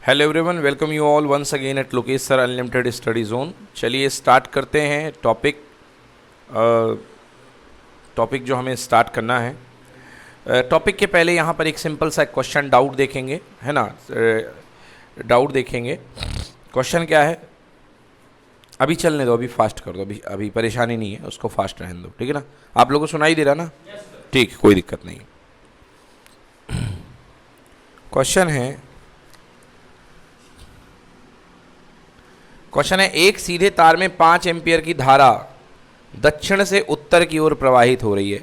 Hello everyone, welcome you all once again at Lokesh sir unlimited study zone. चलिए start करते हैं topic जो हमें स्टार्ट करना है। टॉपिक के पहले यहाँ पर एक सिंपल सा क्वेश्चन डाउट देखेंगे, है ना। डाउट देखेंगे। क्वेश्चन क्या है, अभी चलने दो, अभी फास्ट कर दो, अभी परेशानी नहीं है, उसको फास्ट रहने दो, ठीक है ना। आप लोगों को सुनाई दे रहा ना? ठीक, कोई दिक्कत नहीं। क्वेश्चन है एक सीधे तार में 5 एम्पियर की धारा दक्षिण से उत्तर की ओर प्रवाहित हो रही है।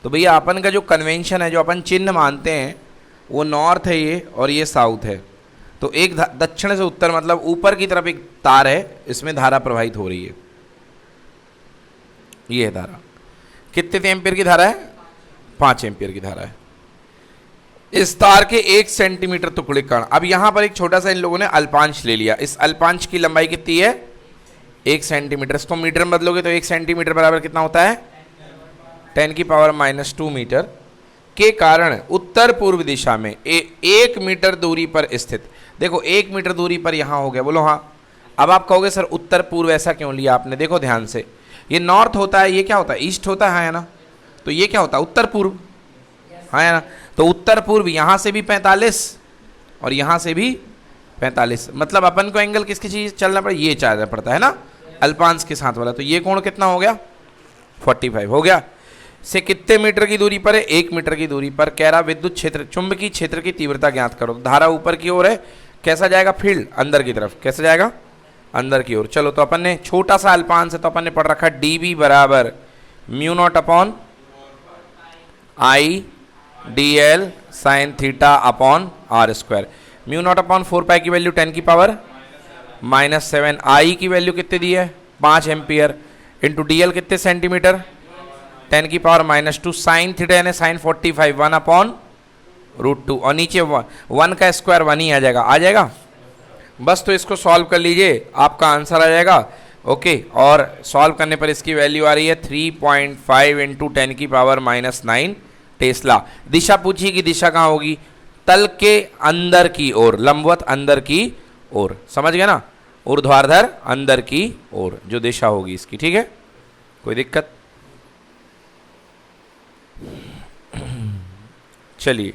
तो भैया अपन का जो कन्वेंशन है, जो अपन चिन्ह मानते हैं, वो नॉर्थ है ये और ये साउथ है। तो एक दक्षिण से उत्तर मतलब ऊपर की तरफ एक तार है, इसमें धारा प्रवाहित हो रही है। ये है धारा, कितने एम्पियर की धारा है? 5 एम्पियर की धारा है। इस तार के 1 सेंटीमीटर टुकड़े कारण, अब यहां पर एक छोटा सा इन लोगों ने अल्पांश ले लिया। इस अल्पांश की लंबाई कितनी है? 1 सेंटीमीटर। इसको मीटर में बदलोगे तो 1 सेंटीमीटर बराबर कितना होता है? 10⁻² मीटर के कारण उत्तर पूर्व दिशा में 1 मीटर दूरी पर स्थित। देखो 1 मीटर दूरी पर यहां हो गया, बोलो हाँ। अब आप कहोगे सर उत्तर पूर्व ऐसा क्यों लिया आपने? देखो ध्यान से, ये नॉर्थ होता है, ये क्या होता है? ईस्ट होता है ना। तो ये क्या होता है? उत्तर पूर्व, हाँ है ना। तो उत्तर पूर्व यहां से भी 45 और यहां से भी 45, मतलब अपन को एंगल किसकी चीज चलना पड़े? ये चलना पड़ता है ना, अल्पांश के साथ वाला। तो ये कोण कितना हो गया? 45 हो गया। से कितने मीटर की दूरी पर है? 1 मीटर की दूरी पर। कह रहा विद्युत क्षेत्र, चुंबकीय क्षेत्र की तीव्रता ज्ञात करो। धारा ऊपर की ओर है, कैसा जाएगा? फील्ड अंदर की तरफ। कैसे जाएगा? अंदर की ओर। चलो, तो अपन ने छोटा सा अल्पांश है, तो अपन ने पढ़ रखा dB बराबर μ0/I dl sine theta upon r square. μ0/4 की वैल्यू 10⁻⁻7। I की वैल्यू कितने दी है? 5 एम्पियर इंटू dl कितने सेंटीमीटर? 10⁻⁻2 साइन थीटा यानी साइन 45 1/√2 और नीचे 1 का स्क्वायर 1 ही आ जाएगा। बस तो इसको सॉल्व कर लीजिए, आपका आंसर आ जाएगा। ओके, और सॉल्व करने पर इसकी वैल्यू आ रही है 3.5 इंटू 10⁻⁻9 टेस्ला। दिशा पूछी कि दिशा कहाँ होगी? तल के अंदर की ओर, लंबवत अंदर की ओर। समझ गए ना? ऊर्ध्वाधर अंदर की ओर जो दिशा होगी इसकी, ठीक है। कोई दिक्कत? चलिए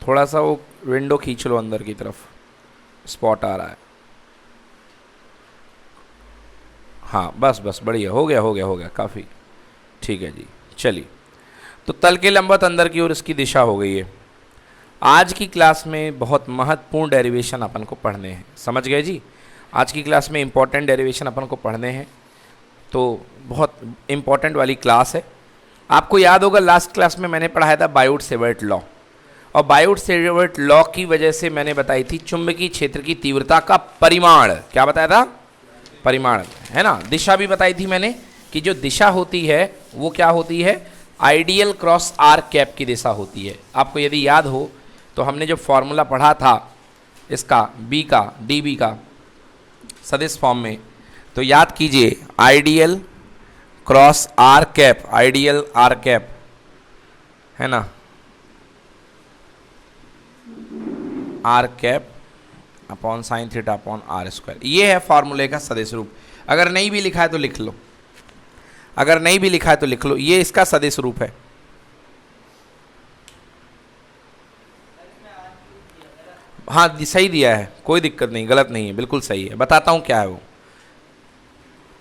थोड़ा सा वो विंडो खींच लो अंदर की तरफ, स्पॉट आ रहा है। हाँ बस बढ़िया, हो गया काफ़ी, ठीक है जी। चलिए, तो तल के लंबवत अंदर की ओर इसकी दिशा हो गई है। आज की क्लास में बहुत महत्वपूर्ण डेरिवेशन अपन को पढ़ने हैं, समझ गए जी। आज की क्लास में इंपॉर्टेंट डेरिवेशन अपन को पढ़ने हैं, तो बहुत इंपॉर्टेंट वाली क्लास है। आपको याद होगा लास्ट क्लास में मैंने पढ़ाया था बायोट-सेवर्ट लॉ, और बायोट-सेवर्ट लॉ की वजह से मैंने बताई थी चुंबकीय क्षेत्र की तीव्रता का परिमाण। क्या बताया था? परिमाण, है ना। दिशा भी बताई थी मैंने कि जो दिशा होती है वो क्या होती है? आइडियल क्रॉस आर कैप की दिशा होती है। आपको यदि याद हो तो हमने जो फॉर्मूला पढ़ा था इसका बी का, dB का सदिश फॉर्म में, तो याद कीजिए ideal cross R cap, ideal R cap, है ना, R cap upon sine theta upon R square. ये है फॉर्मूले का सदिश रूप। अगर नहीं भी लिखा है तो लिख लो, ये इसका सदिश रूप है। हाँ सही दिया है, कोई दिक्कत नहीं, गलत नहीं है, बिल्कुल सही है। बताता हूं क्या है वो।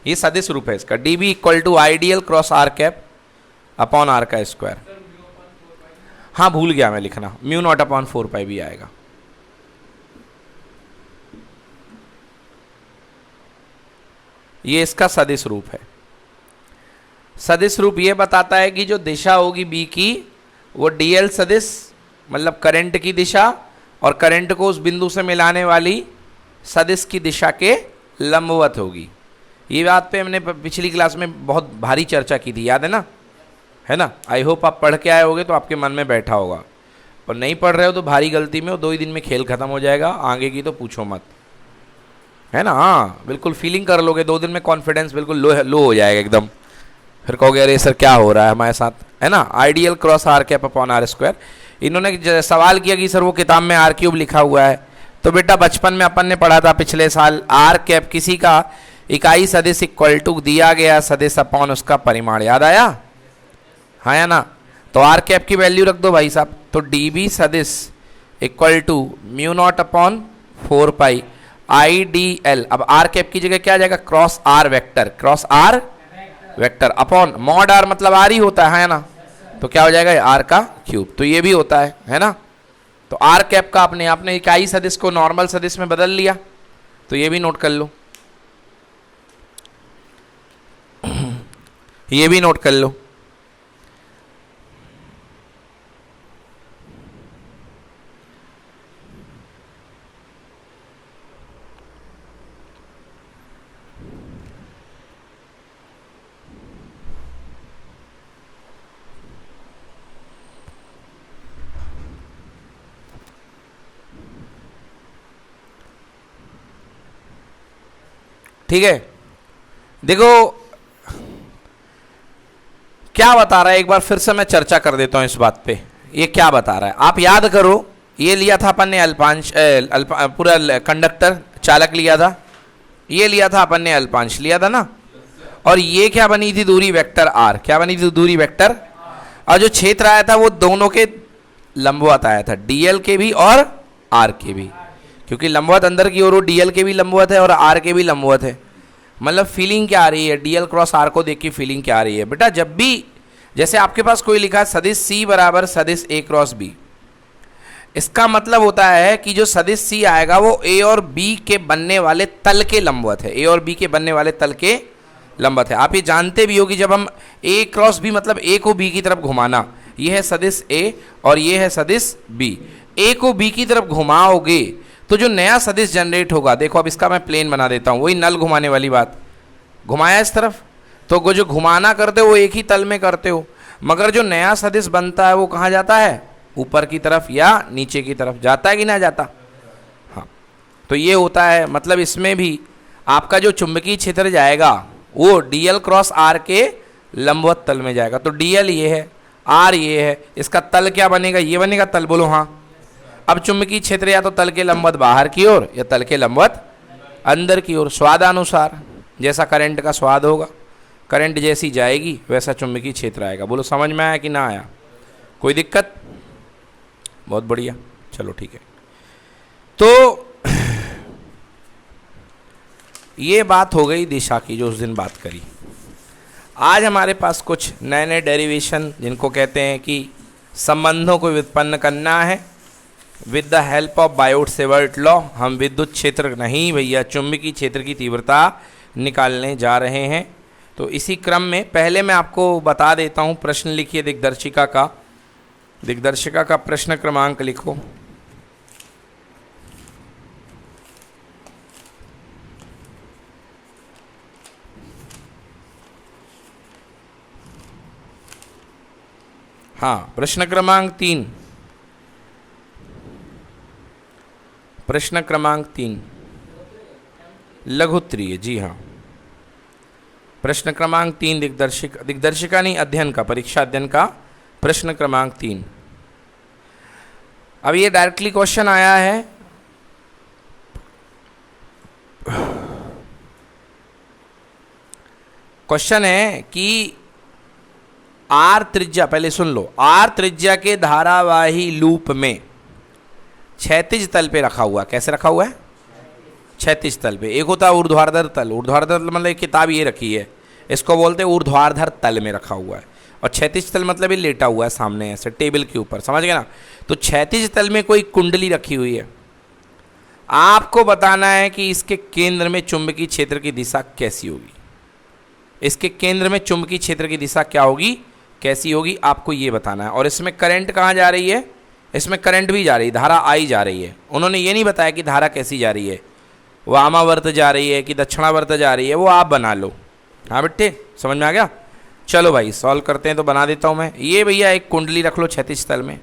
ये सदिश रूप है इसका, dB equal to ideal cross R cap upon R का स्क्वायर। हाँ भूल गया मैं लिखना, μ0/4 भी आएगा। ये इसका सदिश रूप है। सदिश रूप ये बताता है कि जो दिशा होगी बी की, वो dl सदिश मतलब करंट की दिशा और करंट को उस बिंदु से मिलाने वाली सदिश की दिशा के लंबवत होगी। ये बात पे हमने पिछली क्लास में बहुत भारी चर्चा की थी, याद है ना? आई होप आप पढ़ के आए होगे तो आपके मन में बैठा होगा, और नहीं पढ़ रहे हो तो भारी गलती में, 2 ही दिन में खेल खत्म हो जाएगा, आगे की तो पूछो मत, है ना। हाँ बिल्कुल फीलिंग कर लोगे, 2 दिन में कॉन्फिडेंस बिल्कुल लो हो जाएगा एकदम। फिर कहोगे अरे सर क्या हो रहा है हमारे साथ, है ना। Ideal cross R cap upon R square, इन्होंने सवाल किया कि सर वो किताब में आर क्यूब लिखा हुआ है, तो बेटा बचपन में अपन ने पढ़ा था पिछले साल, आर कैप किसी का इकाई सदिश इक्वल टू दिया गया सदिश अपॉन उसका परिमाण, याद आया? हाँ या ना? तो आर कैप की वैल्यू रख दो भाई साहब, तो डी बी सदिश equal to mu naught upon 4 pi I D L. अब आर कैप की जगह क्या आ जाएगा? Cross R vector, cross R vector upon mod R, मतलब आर ही होता है ना, तो क्या हो जाएगा? आर का क्यूब। तो ये भी होता है ना? तो आर कैप का आपने इकाई सदिश को नॉर्मल सदिश में बदल लिया, तो ये भी नोट कर लो, ये भी नोट कर लो। ठीक है, देखो क्या बता रहा है, एक बार फिर से मैं चर्चा कर देता हूं इस बात पे। ये क्या बता रहा है आप याद करो, ये लिया था अपन ने अल्पांश, पूरा कंडक्टर चालक लिया था, ये लिया था अपन ने अल्पांश लिया था ना, और ये क्या बनी थी? दूरी वेक्टर आर। क्या बनी थी? दूरी वेक्टर। और जो क्षेत्र आया था वो दोनों के लंबवत आया था, डीएल के भी और आर के भी, क्योंकि लंबवत अंदर की ओर डीएल के भी लंबवत है और आर के भी लंबवत है। मतलब फीलिंग क्या आ रही है? डीएल क्रॉस आर को देख के फीलिंग क्या आ रही है बेटा? जब भी जैसे आपके पास कोई लिखा सदिश सी बराबर सदिश ए क्रॉस बी, इसका मतलब होता है कि जो सदिश सी आएगा वो ए और बी के बनने वाले तल के लंबवत है, ए और बी के बनने वाले तल के लंबवत है। आप ये जानते भी हो कि जब हम ए क्रॉस बी मतलब ए को बी की तरफ घुमाना, ये है सदिश ए और ये है सदिश बी, ए को बी की तरफ घुमाओगे तो जो नया सदिश जनरेट होगा, देखो अब इसका मैं प्लेन बना देता हूँ, वही नल घुमाने वाली बात, घुमाया इस तरफ, तो वो जो घुमाना करते हो वो एक ही तल में करते हो, मगर जो नया सदिश बनता है वो कहाँ जाता है? ऊपर की तरफ या नीचे की तरफ जाता है कि ना जाता? हाँ, तो ये होता है, मतलब इसमें भी आपका जो चुंबकीय क्षेत्र जाएगा वो डीएल क्रॉस आर के लंबवत तल में जाएगा। तो डीएल ये है, आर ये है, इसका तल क्या बनेगा? ये बनेगा तल, बोलो हाँ। अब चुंबकीय क्षेत्र या तो तल के लंबवत बाहर की ओर या तल के लंबवत अंदर की ओर, स्वादानुसार, जैसा करंट का स्वाद होगा, करंट जैसी जाएगी वैसा चुंबकीय क्षेत्र आएगा। बोलो समझ में आया कि ना आया? कोई दिक्कत? बहुत बढ़िया, चलो ठीक है। तो ये बात हो गई दिशा की, जो उस दिन बात करी। आज हमारे पास कुछ नए नए डेरिवेशन, जिनको कहते हैं कि संबंधों को व्युत्पन्न करना है with the help of Biot-Savart law. हम विद्युत क्षेत्र नहीं भैया, चुंबकीय क्षेत्र की तीव्रता निकालने जा रहे हैं। तो इसी क्रम में पहले मैं आपको बता देता हूँ, प्रश्न लिखिए दिग्दर्शिका का, दिग्दर्शिका का प्रश्न क्रमांक लिखो। हाँ, प्रश्न क्रमांक 3, प्रश्न क्रमांक 3 लघुत्तरीय, जी हाँ, प्रश्न क्रमांक 3 दिग्दर्शिका नहीं, अध्ययन का, परीक्षा अध्ययन का प्रश्न क्रमांक 3। अब ये डायरेक्टली क्वेश्चन आया है, क्वेश्चन है कि आर त्रिज्या, पहले सुन लो, आर त्रिज्या के धारावाही लूप में क्षैतिज तल पे रखा हुआ, कैसे रखा हुआ है? क्षैतिज तल पे। एक होता है ऊर्ध्वाधर तल, ऊर्ध्वाधर तल मतलब एक किताब ये रखी है, इसको बोलते हैं ऊर्ध्वाधर तल में रखा हुआ है, और क्षैतिज तल मतलब ये लेटा हुआ है सामने ऐसे टेबल के ऊपर, समझ गए ना? तो क्षैतिज तल में कोई कुंडली रखी हुई है, आपको बताना है कि इसके केंद्र में चुंबकीय क्षेत्र की दिशा कैसी होगी। इसके केंद्र में चुंबकीय क्षेत्र की दिशा क्या होगी, कैसी होगी, आपको ये बताना है। और इसमें करंट कहाँ जा रही है? इसमें करंट भी जा रही है, धारा आई जा रही है। उन्होंने ये नहीं बताया कि धारा कैसी जा रही है, वामावर्त जा रही है कि दक्षिणावर्त जा रही है, वो आप बना लो। हाँ बेटे, समझ में आ गया? चलो भाई सॉल्व करते हैं, तो बना देता हूँ मैं। ये भैया एक कुंडली रख लो क्षैतिज तल में,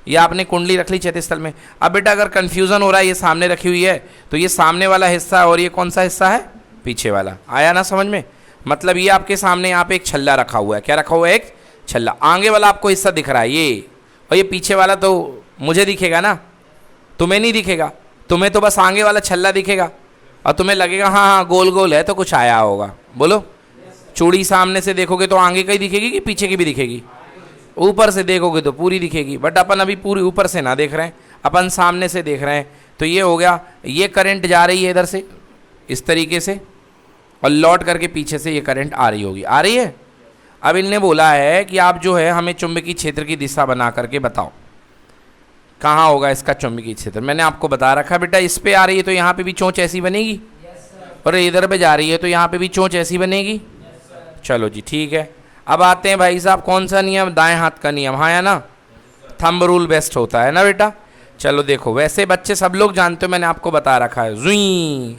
ये आपने कुंडली रख ली क्षैतिज तल में। अब बेटा अगर कन्फ्यूज़न हो रहा है, ये सामने रखी हुई है, तो ये सामने वाला हिस्सा और ये कौन सा हिस्सा है? पीछे वाला। आया ना समझ में? मतलब ये आपके सामने यहाँ पे एक छल्ला रखा हुआ है, क्या रखा हुआ है? एक छल्ला। आगे वाला आपको हिस्सा दिख रहा है, ये और ये पीछे वाला तो मुझे दिखेगा ना, तुम्हें नहीं दिखेगा। तुम्हें तो बस आगे वाला छल्ला दिखेगा और तुम्हें लगेगा हाँ हाँ गोल गोल है तो कुछ आया होगा। बोलो, चूड़ी सामने से देखोगे तो आगे की दिखेगी कि पीछे की भी दिखेगी? ऊपर से देखोगे तो पूरी दिखेगी, बट अपन अभी पूरी ऊपर से ना देख रहे हैं, अपन सामने से देख रहे हैं। तो ये हो गया, ये करंट जा रही है इधर से इस तरीके से और लौट करके पीछे से ये करंट आ रही होगी, आ रही है। अब इनने बोला है कि आप जो है हमें चुंबकीय क्षेत्र की दिशा बना करके बताओ कहाँ होगा इसका चुंबकीय क्षेत्र। मैंने आपको बता रखा बेटा, इस पे आ रही है तो यहाँ पे भी चोंच ऐसी बनेगी, और इधर पे जा रही है तो यहाँ पे भी चोंच ऐसी बनेगी। चलो जी ठीक है। अब आते हैं भाई साहब, कौन सा नियम? दाएं हाथ का नियम, हाँ या ना? थंब रूल बेस्ट होता है ना बेटा। चलो देखो, वैसे बच्चे सब लोग जानते हो, मैंने आपको बता रखा है। जुई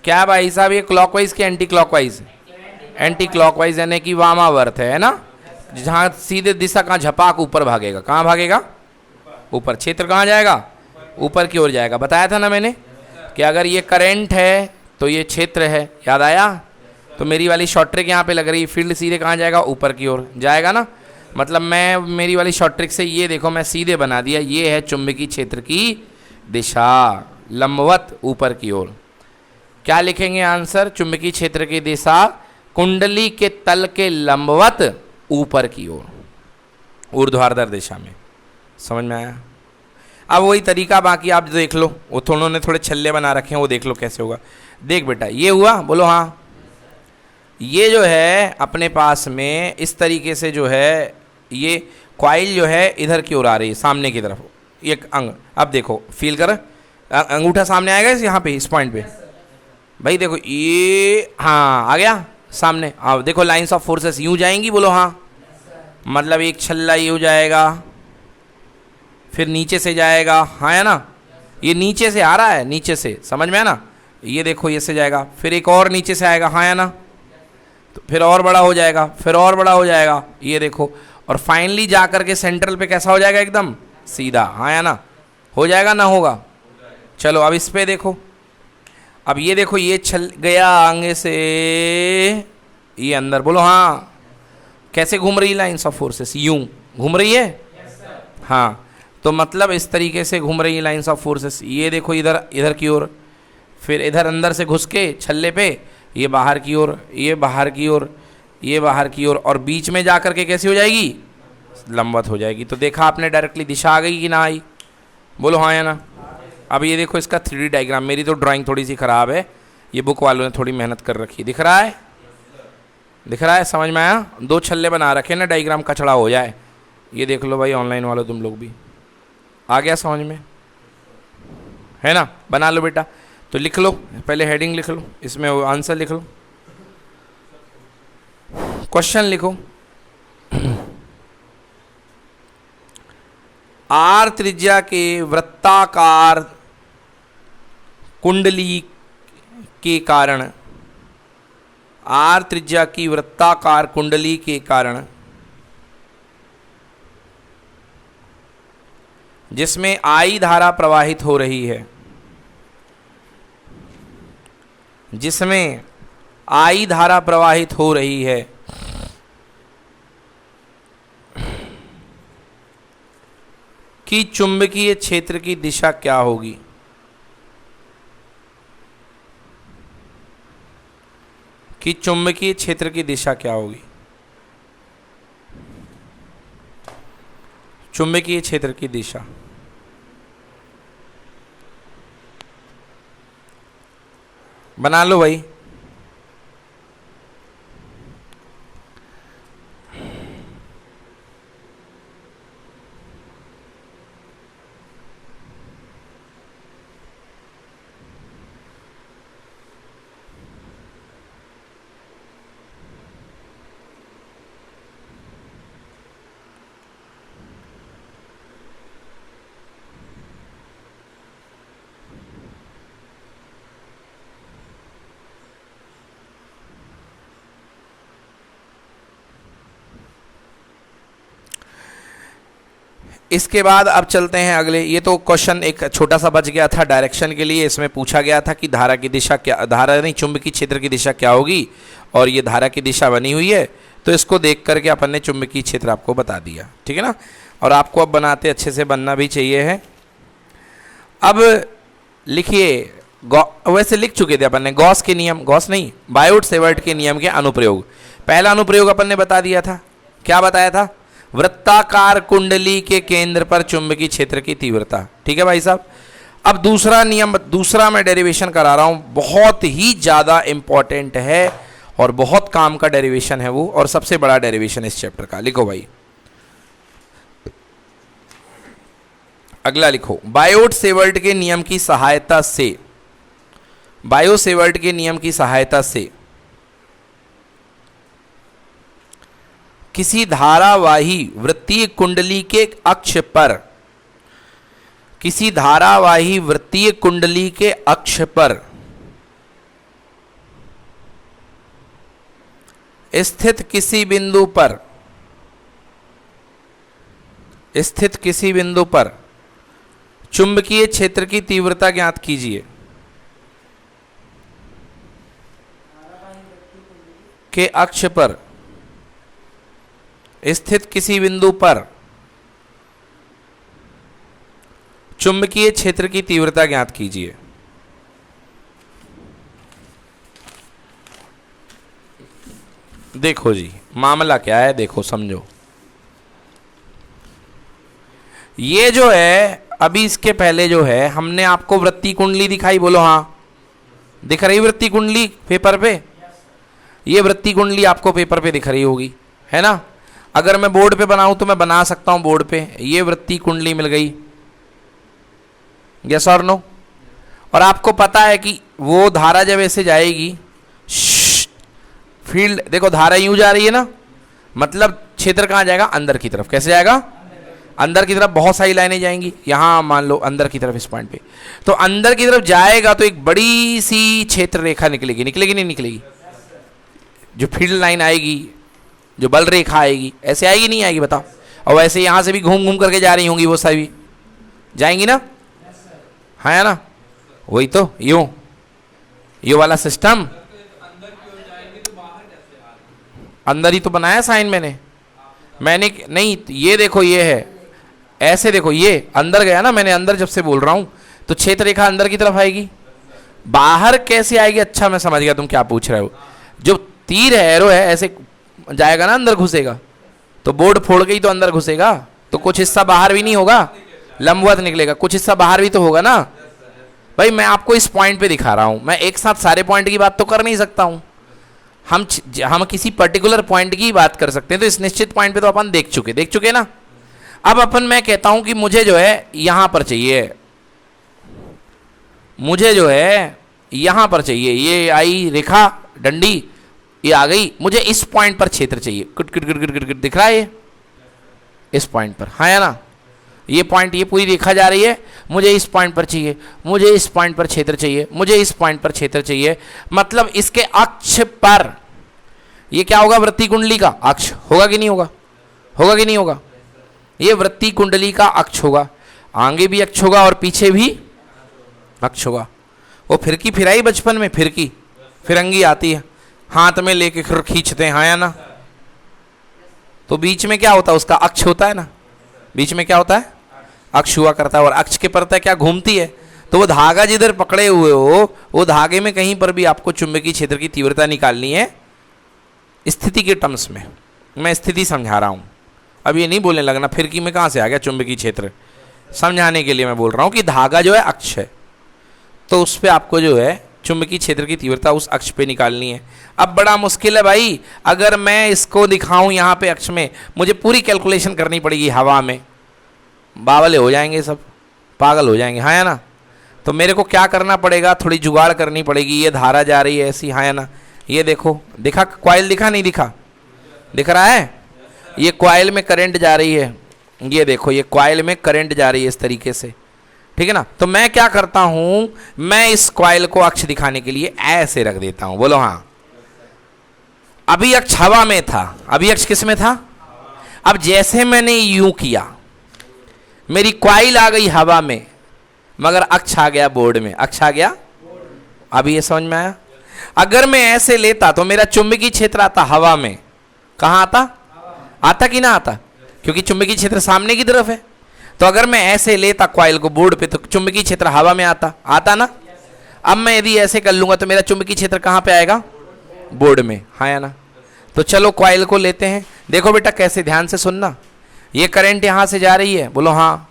क्या भाई साहब, ये क्लॉकवाइज की एंटी क्लॉकवाइज? एंटी क्लॉकवाइज यानी कि वामावर्त है ना, जहाँ सीधे दिशा कहाँ झपाक ऊपर भागेगा, कहाँ भागेगा? ऊपर। क्षेत्र कहाँ जाएगा? ऊपर की ओर जाएगा। बताया था ना मैंने कि अगर ये करंट है तो ये क्षेत्र है, याद आया? तो मेरी वाली शॉर्ट ट्रिक यहाँ पे लग रही है, फील्ड सीधे कहाँ जाएगा? ऊपर की ओर जाएगा ना। मतलब मैं मेरी वाली शॉर्ट ट्रिक से ये देखो मैं सीधे बना दिया, ये है चुंबकीय क्षेत्र की दिशा, लंबवत ऊपर की ओर। क्या लिखेंगे आंसर? चुंबकीय क्षेत्र की दिशा कुंडली के तल के लंबवत ऊपर की ओर, ऊर्ध्वाधर दिशा में। समझ में आया? अब वही तरीका बाकी आप देख लो, वो उन्होंने थोड़े छल्ले बना रखे हैं, वो देख लो कैसे होगा। देख बेटा, ये हुआ, बोलो हाँ। ये जो है अपने पास में इस तरीके से जो है ये कॉइल जो है इधर की ओर आ रही है, सामने की तरफ एक अंग। अब देखो फील कर, अंगूठा सामने आएगा इस यहाँ पे, इस पॉइंट पे भाई देखो, ये हाँ आ गया सामने। अब देखो लाइंस ऑफ फोर्सेस यूँ जाएंगी, बोलो हाँ। मतलब एक छल्ला यूँ जाएगा, फिर नीचे से जाएगा, हाँ है ना? ये नीचे से आ रहा है, नीचे से, समझ में है ना? ये देखो ये से जाएगा, फिर एक और नीचे से आएगा, हाँ है ना? तो फिर और बड़ा हो जाएगा, फिर और बड़ा हो जाएगा, ये देखो, और फाइनली जा करके सेंट्रल पे कैसा हो जाएगा? एकदम सीधा, हाँ या ना? हो जाएगा ना होगा? चलो अब इस पे देखो, अब ये देखो ये छल गया आगे से ये अंदर, बोलो हाँ। कैसे घूम रही लाइंस ऑफ फोर्सेस? यूं घूम रही है, हाँ। तो मतलब इस तरीके से घूम रही है लाइंस ऑफ फोर्सेस। ये देखो इधर, इधर की ओर, फिर इधर अंदर से घुस के छल्ले पे ये बाहर की ओर, ये बाहर की ओर, ये बाहर की ओर, और बीच में जा करके कैसी हो जाएगी? लंबवत हो जाएगी। तो देखा आपने डायरेक्टली दिशा आ गई कि ना आई? बोलो हाँ या ना? अब ये देखो इसका 3D डायग्राम, मेरी तो ड्राइंग थोड़ी सी ख़राब है, ये बुक वालों ने थोड़ी मेहनत कर रखी। दिख रहा है? दिख रहा है? समझ में आया? 2 छल्ले बना रखे ना, डायग्राम कचड़ा हो जाए। ये देख लो भाई ऑनलाइन वालों, तुम लोग भी। आ गया समझ में? है ना? बना लो बेटा। तो लिख लो, पहले हेडिंग लिख लो, इसमें आंसर लिख लो, क्वेश्चन लिखो। आर त्रिज्या के वृत्ताकार कुंडली के कारण, आर त्रिज्या की वृत्ताकार कुंडली के कारण जिसमें आई धारा प्रवाहित हो रही है, जिसमें आई धारा प्रवाहित हो रही है, कि चुंबकीय क्षेत्र की दिशा क्या होगी? कि चुंबकीय क्षेत्र की दिशा क्या होगी? चुंबकीय क्षेत्र की दिशा बना लो भाई। इसके बाद अब चलते हैं अगले। ये तो क्वेश्चन एक छोटा सा बच गया था डायरेक्शन के लिए, इसमें पूछा गया था कि धारा की दिशा क्या, धारा नहीं चुंबकीय क्षेत्र की दिशा क्या होगी, और ये धारा की दिशा बनी हुई है, तो इसको देख करके अपन ने चुंबकीय क्षेत्र आपको बता दिया, ठीक है ना। और आपको अब बनाते अच्छे से बनना भी चाहिए है। अब लिखिए, वैसे लिख चुके थे अपन ने गॉस के नियम, गॉस नहीं, बायोट-सेवर्ट के नियम के अनुप्रयोग। पहला अनुप्रयोग अपन ने बता दिया था, क्या बताया था? वृत्ताकार कुंडली के केंद्र पर चुंबकीय क्षेत्र की तीव्रता। ठीक है भाई साहब। अब दूसरा नियम, दूसरा मैं डेरिवेशन करा रहा हूं, बहुत ही ज्यादा इंपॉर्टेंट है और बहुत काम का डेरिवेशन है वो, और सबसे बड़ा डेरिवेशन इस चैप्टर का। लिखो भाई, अगला लिखो, बायोट-सेवर्ट के नियम की सहायता से, बायो-सेवर्ट के नियम की सहायता से किसी धारावाही वृत्तीय कुंडली के अक्ष पर, किसी धारावाही वृत्तीय कुंडली के अक्ष पर स्थित किसी बिंदु पर, स्थित किसी बिंदु पर चुंबकीय क्षेत्र की तीव्रता ज्ञात कीजिए। के अक्ष पर स्थित किसी बिंदु पर चुंबकीय क्षेत्र की तीव्रता ज्ञात कीजिए। देखो जी मामला क्या है, देखो समझो। ये जो है, अभी इसके पहले जो है हमने आपको वृत्तीय कुंडली दिखाई, बोलो हाँ, दिख रही वृत्तीय कुंडली पेपर पे? ये वृत्तीय कुंडली आपको पेपर पे दिख रही होगी, है ना? अगर मैं बोर्ड पे बनाऊं तो मैं बना सकता हूं बोर्ड पे। ये वृत्तीय कुंडली मिल गई, यस और नो? और आपको पता है कि वो धारा जब ऐसे जाएगी, फील्ड देखो, धारा यूं जा रही है ना, मतलब क्षेत्र कहां जाएगा? अंदर की तरफ। कैसे जाएगा? अंदर की तरफ। बहुत सारी लाइनें जाएंगी, यहां मान लो अंदर की तरफ, इस पॉइंट पे। तो अंदर की तरफ जाएगा तो एक बड़ी सी क्षेत्र रेखा निकलेगी, निकलेगी नहीं निकलेगी? जो फील्ड लाइन आएगी, जो बल रेखा आएगी, ऐसे आएगी नहीं आएगी बताओ? और वैसे यहां से भी घूम घूम करके जा रही होंगी वो सभी, जाएंगी ना? है ना? वही तो, यूं, ये वाला सिस्टम। अंदर ही तो बनाया साइन मैंने नहीं, ये देखो, ये है ऐसे, देखो ये अंदर गया ना, मैंने अंदर जब से बोल रहा हूं तो क्षेत्र रेखा अंदर की तरफ आएगी। बाहर कैसे आएगी? अच्छा मैं समझ गया तुम क्या पूछ रहे हो। जो तीर है, एरो है, ऐसे जाएगा ना, अंदर घुसेगा, तो बोर्ड फोड़ के ही तो अंदर घुसेगा, तो कुछ हिस्सा बाहर भी नहीं होगा, लंबवत निकलेगा, कुछ हिस्सा बाहर भी तो होगा ना भाई। मैं आपको इस पॉइंट पे दिखा रहा हूं, मैं एक साथ सारे पॉइंट की बात तो कर नहीं सकता हूं। हम किसी पर्टिकुलर पॉइंट की बात कर सकते हैं, तो इस निश्चित पॉइंट पे तो अपन देख चुके ना। अब अपन, मैं कहता हूं कि मुझे जो है यहां पर चाहिए, मुझे जो है यहां पर चाहिए, ये आई रेखा डंडी, ये आ गई, मुझे इस पॉइंट पर क्षेत्र चाहिए। कुट कुट कुट कुट कुट दिख रहा है ये इस पॉइंट पर, हाँ या ना? ये पॉइंट, ये पूरी रेखा जा रही है, मुझे इस पॉइंट पर चाहिए, मुझे इस पॉइंट पर क्षेत्र चाहिए, मुझे इस पॉइंट पर क्षेत्र चाहिए। मतलब इसके अक्ष पर ये क्या होगा? वृत्तीय कुंडली का अक्ष होगा कि नहीं होगा? होगा कि नहीं होगा? ये वृत्तीय कुंडली का अक्ष होगा, आगे भी अक्ष होगा और पीछे भी अक्ष होगा। वो फिरकी फिराई बचपन में, फिरकी फिरंगी आती है, हाथ में लेके खींचते हैं, हाँ या ना? तो बीच में क्या होता है? उसका अक्ष होता है ना, बीच में क्या होता है? अक्ष हुआ करता है। और अक्ष के परत क्या घूमती है, तो वो धागा जिधर पकड़े हुए हो, वो धागे में कहीं पर भी आपको चुंबकीय क्षेत्र की तीव्रता निकालनी है स्थिति के टर्म्स में। मैं स्थिति समझा रहा हूं, अब ये नहीं बोलने लगना फिरकी में कहां से आ गया चुंबकीय क्षेत्र। समझाने के लिए मैं बोल रहा हूं कि धागा जो है अक्ष है, तो उस पर आपको जो है चुंबकीय क्षेत्र की तीव्रता उस अक्ष पे निकालनी है। अब बड़ा मुश्किल है भाई, अगर मैं इसको दिखाऊं यहाँ पे अक्ष में, मुझे पूरी कैलकुलेशन करनी पड़ेगी हवा में, बावले हो जाएंगे सब, पागल हो जाएंगे, हाँ या ना? तो मेरे को क्या करना पड़ेगा? थोड़ी जुगाड़ करनी पड़ेगी। ये धारा जा रही है ऐसी, हाँ या ना? ये देखो, दिखा कॉइल? दिखा नहीं दिखा? दिख रहा है? ये कॉइल में करंट जा रही है, ये देखो, ये कॉइल में करंट जा रही है इस तरीके से, ठीक है ना? तो मैं क्या करता हूं, मैं इस कॉइल को अक्ष दिखाने के लिए ऐसे रख देता हूं, बोलो हाँ। अभी अक्ष हवा में था, अभी अक्ष किस में था? अब जैसे मैंने यूं किया, मेरी कॉइल आ गई हवा में, मगर अक्ष आ गया बोर्ड में, अक्ष आ गया। अभी ये समझ में आया? अगर मैं ऐसे लेता तो मेरा चुंबकीय क्षेत्र आता हवा में, कहां आता? आता कि ना आता? क्योंकि चुंबकीय क्षेत्र सामने की तरफ है। तो अगर मैं ऐसे लेता कॉइल को बोर्ड पे तो चुंबकीय क्षेत्र हवा में आता ना। अब मैं यदि ऐसे कर लूंगा तो मेरा चुंबकीय क्षेत्र कहाँ पे आएगा? बोर्ड में, हाँ या ना। तो चलो कॉइल को लेते हैं। देखो बेटा कैसे, ध्यान से सुनना। ये करंट यहां से जा रही है, बोलो हाँ,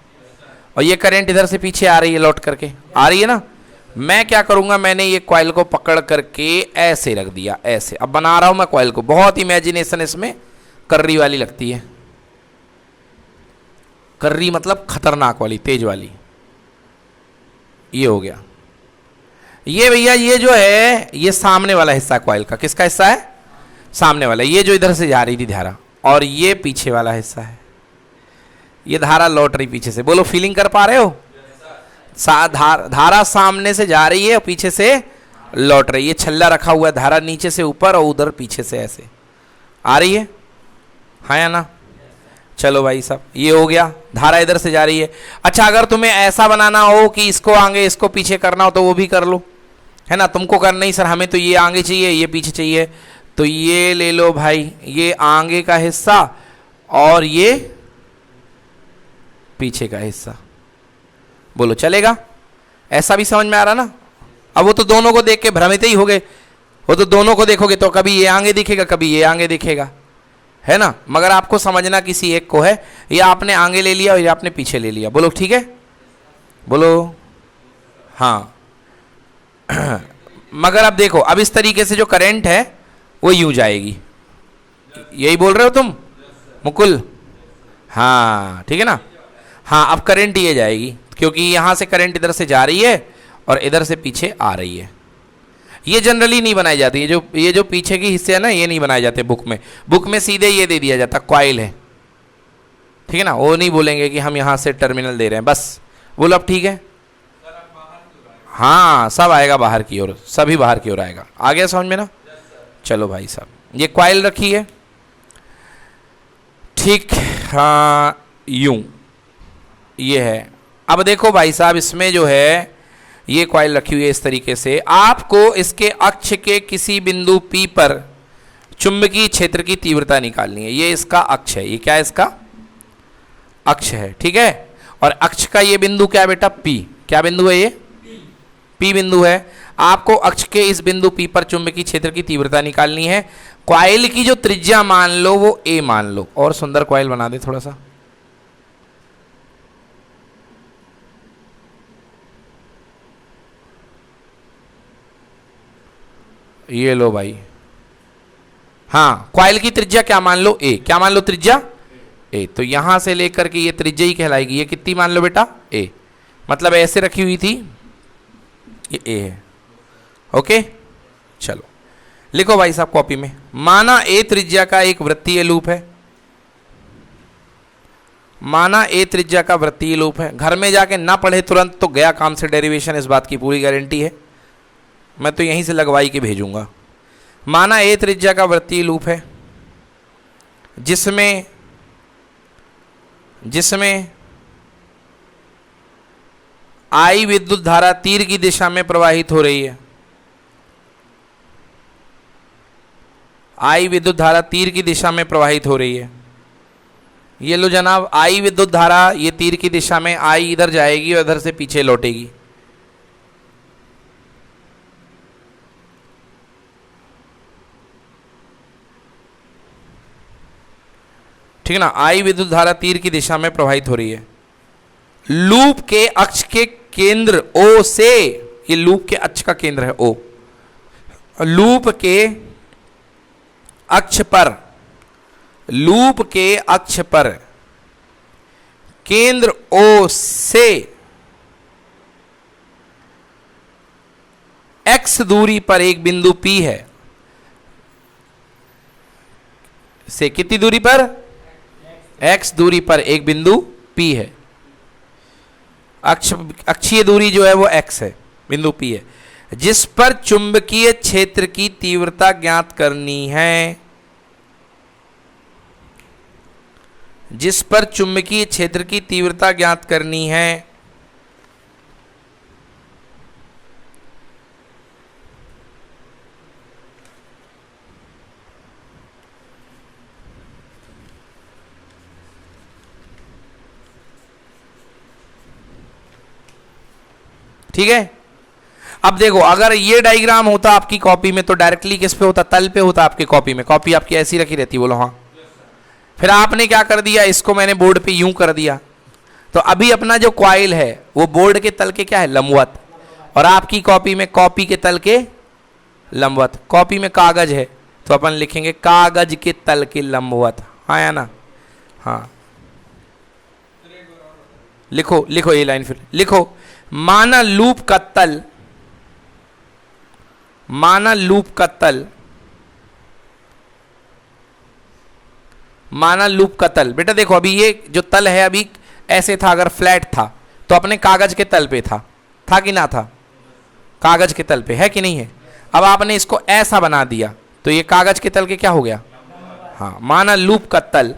और ये करंट इधर से पीछे आ रही है, लौट करके आ रही है ना। मैं क्या करूंगा, मैंने ये कॉइल को पकड़ करके ऐसे रख दिया, ऐसे। अब बना रहा हूं मैं कॉइल को, बहुत इमेजिनेशन इसमें कर्री वाली लगती है। कर्री मतलब खतरनाक वाली, तेज वाली। ये हो गया। ये भैया ये जो है ये सामने वाला हिस्सा कॉइल का, किसका हिस्सा है? सामने वाला। ये जो इधर से जा रही थी धारा, और ये पीछे वाला हिस्सा है। ये धारा लौट रही पीछे से, बोलो फीलिंग कर पा रहे हो? धारा सामने से जा रही है और पीछे से लौट रही है। छल्ला रखा हुआ है, धारा नीचे से ऊपर और उधर पीछे से ऐसे आ रही है, हाँ या ना। चलो भाई साहब, ये हो गया, धारा इधर से जा रही है। अच्छा, अगर तुम्हें ऐसा बनाना हो कि इसको आगे इसको पीछे करना हो तो वो भी कर लो, है ना। तुमको करना ही सर हमें तो ये आगे चाहिए ये पीछे चाहिए, तो ये ले लो भाई, ये आगे का हिस्सा और ये पीछे का हिस्सा। बोलो चलेगा? ऐसा भी समझ में आ रहा ना। अब वो तो दोनों को देख के भ्रमित ही हो गए। वो तो दोनों को देखोगे तो कभी ये आगे दिखेगा कभी ये आगे दिखेगा, है ना। मगर आपको समझना किसी एक को है। ये आपने आगे ले लिया और ये आपने पीछे ले लिया। बोलो ठीक है? बोलो हाँ। मगर अब देखो, अब इस तरीके से जो करंट है वो यूं जाएगी। यही बोल रहे हो तुम मुकुल? हाँ ठीक है ना। हाँ, अब करंट ये जाएगी क्योंकि यहां से करंट इधर से जा रही है और इधर से पीछे आ रही है। ये जनरली नहीं बनाई जाती, ये जो पीछे की हिस्से है ना, ये नहीं बनाए जाते बुक में। बुक में सीधे ये दे दिया जाता कॉइल है, ठीक है ना। वो नहीं बोलेंगे कि हम यहां से टर्मिनल दे रहे हैं बस। बोलो अब ठीक है? हाँ, सब आएगा बाहर की ओर, सभी बाहर की ओर आएगा। आ गया समझ में ना? चलो भाई साहब, ये कॉइल रखी है, ठीक, हाँ यूं ये है। अब देखो भाई साहब, इसमें जो है ये कॉइल रखी हुई है इस तरीके से। आपको इसके अक्ष के किसी बिंदु P पर चुंबकीय क्षेत्र की तीव्रता निकालनी है। ये इसका अक्ष है, ये क्या है? इसका अक्ष है, ठीक है। और अक्ष का ये बिंदु क्या है बेटा? P। क्या बिंदु है ये? P बिंदु है। आपको अक्ष के इस बिंदु P पर चुंबकीय क्षेत्र की तीव्रता निकालनी है। कॉइल की जो त्रिज्या मान लो वो A मान लो। और सुंदर कॉइल बना दे थोड़ा सा। ये लो भाई, हाँ, कॉइल की त्रिज्या क्या मान लो? A। क्या मान लो? त्रिज्या A। तो यहां से लेकर के ये त्रिज्या ही कहलाएगी। ये कितनी मान लो बेटा? A। मतलब ऐसे रखी हुई थी, ये A है। ओके, चलो लिखो भाई साहब कॉपी में। माना A त्रिज्या का एक वृत्तीय लूप है। माना A त्रिज्या का वृत्तीय लूप है। घर में जाके ना पढ़े तुरंत तो गया काम से डेरिवेशन, इस बात की पूरी गारंटी है। मैं तो यहीं से लगवाई के भेजूंगा। माना A त्रिज्या का वृत्तीय लूप है जिसमें I विद्युत धारा तीर की दिशा में प्रवाहित हो रही है। I विद्युत धारा तीर की दिशा में प्रवाहित हो रही है। ये लो जनाब, I विद्युत धारा ये तीर की दिशा में, I इधर जाएगी और इधर से पीछे लौटेगी। ठीक है ना। I विद्युत धारा तीर की दिशा में प्रवाहित हो रही है। लूप के अक्ष के केंद्र O से, ये लूप के अक्ष का केंद्र है O। लूप के अक्ष पर केंद्र O से x दूरी पर एक बिंदु P है। से कितनी दूरी पर? x दूरी पर एक बिंदु P है। अक्षीय दूरी जो है वो x है, बिंदु P है, जिस पर चुंबकीय क्षेत्र की तीव्रता ज्ञात करनी है। जिस पर चुंबकीय क्षेत्र की तीव्रता ज्ञात करनी है। ठीक है। अब देखो अगर ये डायग्राम होता आपकी कॉपी में तो डायरेक्टली किस पे होता, तल पे होता आपकी कॉपी में। कॉपी आपकी ऐसी रखी रहती, बोलो हाँ। फिर आपने क्या कर दिया, इसको मैंने बोर्ड पे यूं कर दिया, तो अभी अपना जो कॉइल है वो बोर्ड के तल के क्या है, लंबवत, और आपकी कॉपी में कॉपी के तल के लंबवत। कॉपी में कागज है तो अपन लिखेंगे कागज के तल के लंबवत, हाँ या ना, हाँ। लिखो लिखो ये लाइन, फिर लिखो माना लूप का तल, माना लूप का तल, माना लूप का तल। बेटा देखो अभी ये जो तल है अभी ऐसे था, अगर फ्लैट था तो अपने कागज के तल पे था कि ना था, कागज के तल पे है कि नहीं है। अब आपने इसको ऐसा बना दिया तो ये कागज के तल के क्या हो गया, हाँ। माना लूप का तल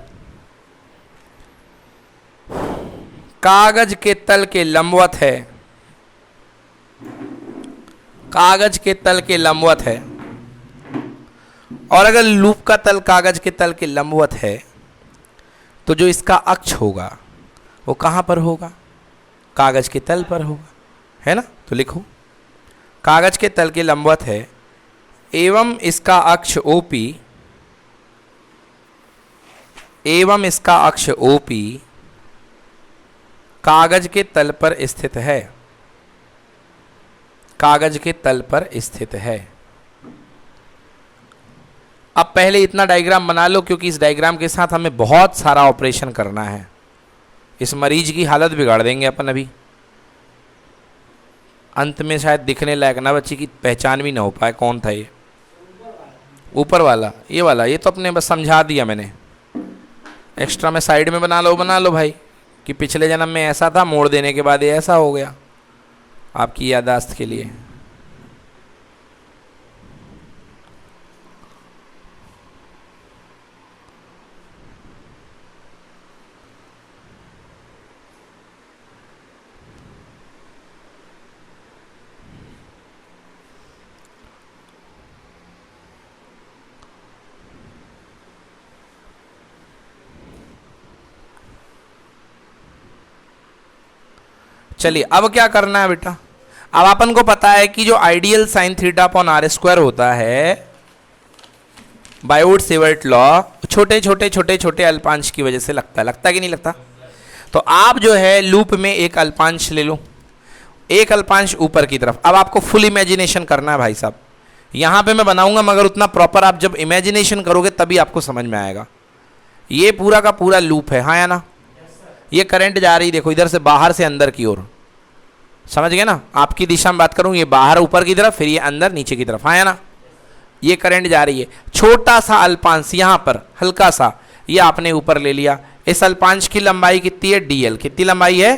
कागज के तल के लंबवत है, कागज के तल के लंबवत है, और अगर लूप का तल कागज के तल के लंबवत है तो जो इसका अक्ष होगा वो कहाँ पर होगा, कागज के तल पर होगा, है ना। तो लिखो कागज के तल के लंबवत है एवं इसका अक्ष OP, एवं इसका अक्ष OP कागज के तल पर स्थित है, कागज के तल पर स्थित है। अब पहले इतना डायग्राम बना लो क्योंकि इस डायग्राम के साथ हमें बहुत सारा ऑपरेशन करना है। इस मरीज की हालत बिगाड़ देंगे अपन अभी, अंत में शायद दिखने लायक ना बच्ची की पहचान भी ना हो पाए कौन था ये ऊपर वाला, ये वाला। ये तो अपने बस समझा दिया मैंने, एक्स्ट्रा में साइड में बना लो भाई कि पिछले जन्म में ऐसा था, मोड़ देने के बाद ये ऐसा हो गया, आपकी याददाश्त के लिए। चलिए अब क्या करना है बेटा, अब अपन को पता है कि जो ideal sine theta upon R square होता है बायोट-सेवर्ट लॉ, छोटे छोटे छोटे छोटे अल्पांश की वजह से लगता है कि नहीं लगता। तो आप जो है लूप में एक अल्पांश ले लो, एक अल्पांश ऊपर की तरफ। अब आपको फुल इमेजिनेशन करना है भाई साहब, यहां पे मैं बनाऊंगा मगर उतना प्रॉपर आप जब इमेजिनेशन करोगे तभी आपको समझ में आएगा। ये पूरा का पूरा लूप है, हाँ या ना। ये करंट जा रही देखो इधर से बाहर से अंदर की ओर, समझ गए ना। आपकी दिशा में बात करूं, ये बाहर ऊपर की तरफ, फिर ये अंदर नीचे की तरफ, हाँ या ना। ये करंट जा रही है, छोटा सा अल्पांश यहाँ पर हल्का सा, ये आपने ऊपर ले लिया। इस अल्पांश की लंबाई कितनी है, DL। कितनी लंबाई है,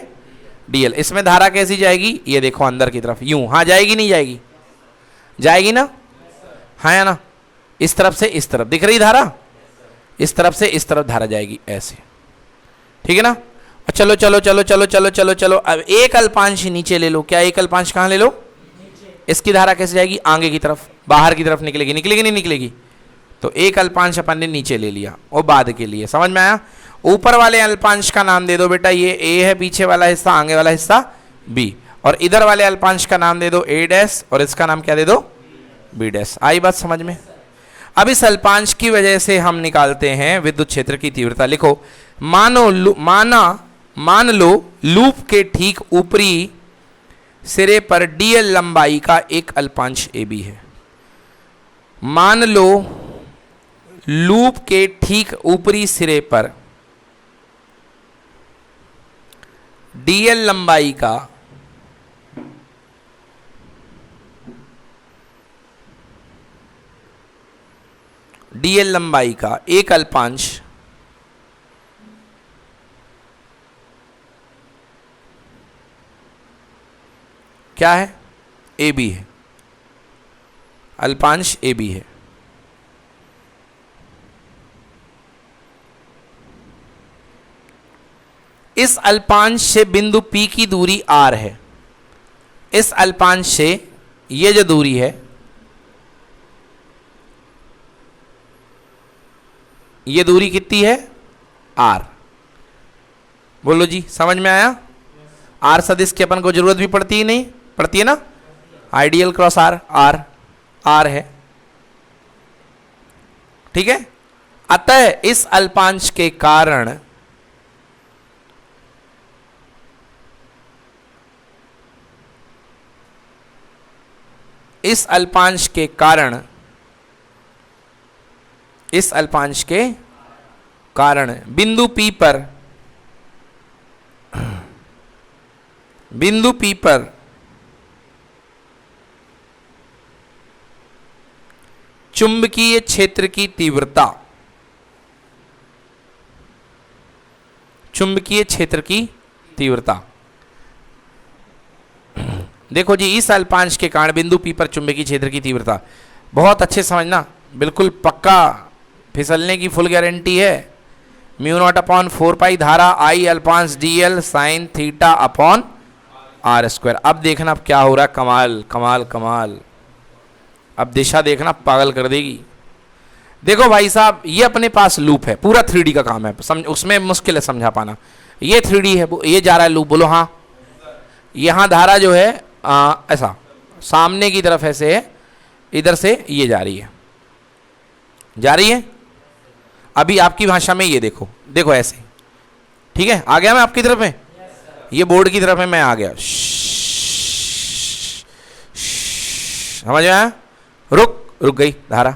DL। इसमें धारा कैसी जाएगी, ये देखो अंदर की तरफ यूं, हाँ जाएगी नहीं जाएगी, जाएगी ना, हाँ या ना। इस तरफ से इस तरफ दिख रही धारा, इस तरफ से इस तरफ धारा जाएगी ऐसे, ठीक है ना। चलो चलो चलो चलो चलो चलो चलो अब एक अल्पांश नीचे ले लो। क्या एक अल्पांश कहाँ ले लो, इसकी धारा कैसे जाएगी, आगे की तरफ, बाहर की तरफ निकलेगी, निकलेगी नहीं निकलेगी। तो एक अल्पांश अपन ने नीचे ले लिया और बाद के लिए, समझ में आया। ऊपर वाले अल्पांश का नाम दे दो बेटा, ये A है, पीछे वाला हिस्सा, आगे वाला हिस्सा B, और इधर वाले अल्पांश का नाम दे दो A' और इसका नाम क्या दे दो, B'। आई बात समझ में। अब इस अल्पांश की वजह से हम निकालते हैं विद्युत क्षेत्र की तीव्रता। लिखो मान लो लूप के ठीक ऊपरी सिरे पर DL लंबाई का एक अल्पांश AB है। मान लो लूप के ठीक ऊपरी सिरे पर DL लंबाई का एक अल्पांश क्या है, AB है, अल्पांश AB है। इस अल्पांश से बिंदु P की दूरी R है। इस अल्पांश से ये जो दूरी है, ये दूरी कितनी है, R। बोलो जी, समझ में आया। R सदिश की अपन को जरूरत भी पड़ती ही नहीं पड़ती है ना, ideal cross R, R R है, ठीक है। अतः इस अल्पांश के कारण इस अल्पांश के कारण बिंदु P पर चुंबकीय क्षेत्र की तीव्रता, देखो जी, इस अल्पांश के कारण बिंदु P पर चुंबकीय क्षेत्र की तीव्रता, बहुत अच्छे समझना, बिल्कुल पक्का, फिसलने की फुल गारंटी है। म्यू नॉट अपॉन 4 पाई धारा आई अल्पांश dl sine theta upon R square. अब देखना अब क्या हो रहा है, कमाल कमाल कमाल। अब दिशा देखना, पागल कर देगी। देखो भाई साहब, ये अपने पास लूप है, पूरा 3D का काम है, समझ, उसमें मुश्किल है समझा पाना। ये 3D है, ये जा रहा है लूप, बोलो हाँ। यहाँ धारा जो है ऐसा सामने की तरफ ऐसे है, इधर से ये जा रही है। अभी आपकी भाषा में ये देखो, देखो ऐसे, ठीक है। आ गया मैं आपकी तरफ में, ये बोर्ड की तरफ में मैं आ गया, समझ आया? रुक गई धारा,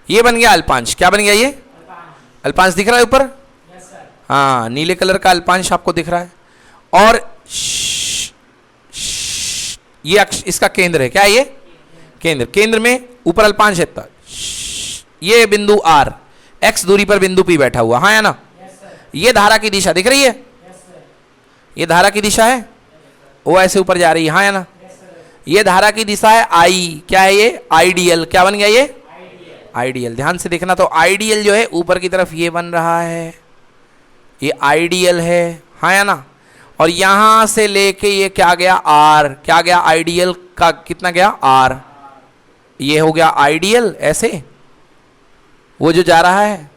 ये बन गया अल्पांश। क्या बन गया ये? अल्पांश दिख रहा है ऊपर? हाँ, नीले कलर का अल्पांश आपको दिख रहा है। और ये इसका केंद्र है, क्या है ये? केंद्र में ऊपर अल्पांश है, ये बिंदु R, x दूरी पर बिंदु P बैठा हुआ, हाँ या ना? ये धारा की दिशा दिख रही है, ये धारा की दिशा है, वो ऐसे ऊपर जा रही है, हाँ या ना? ये धारा की दिशा है I, क्या है ये? आइडियल। क्या बन गया ये? आइडियल। ध्यान से देखना, तो आइडियल जो है ऊपर की तरफ ये बन रहा है, ये आइडियल है, हाँ या ना? और यहां से लेके ये क्या गया? R। क्या गया? आइडियल का कितना गया? R। ये हो गया आइडियल, ऐसे वो जो जा रहा है,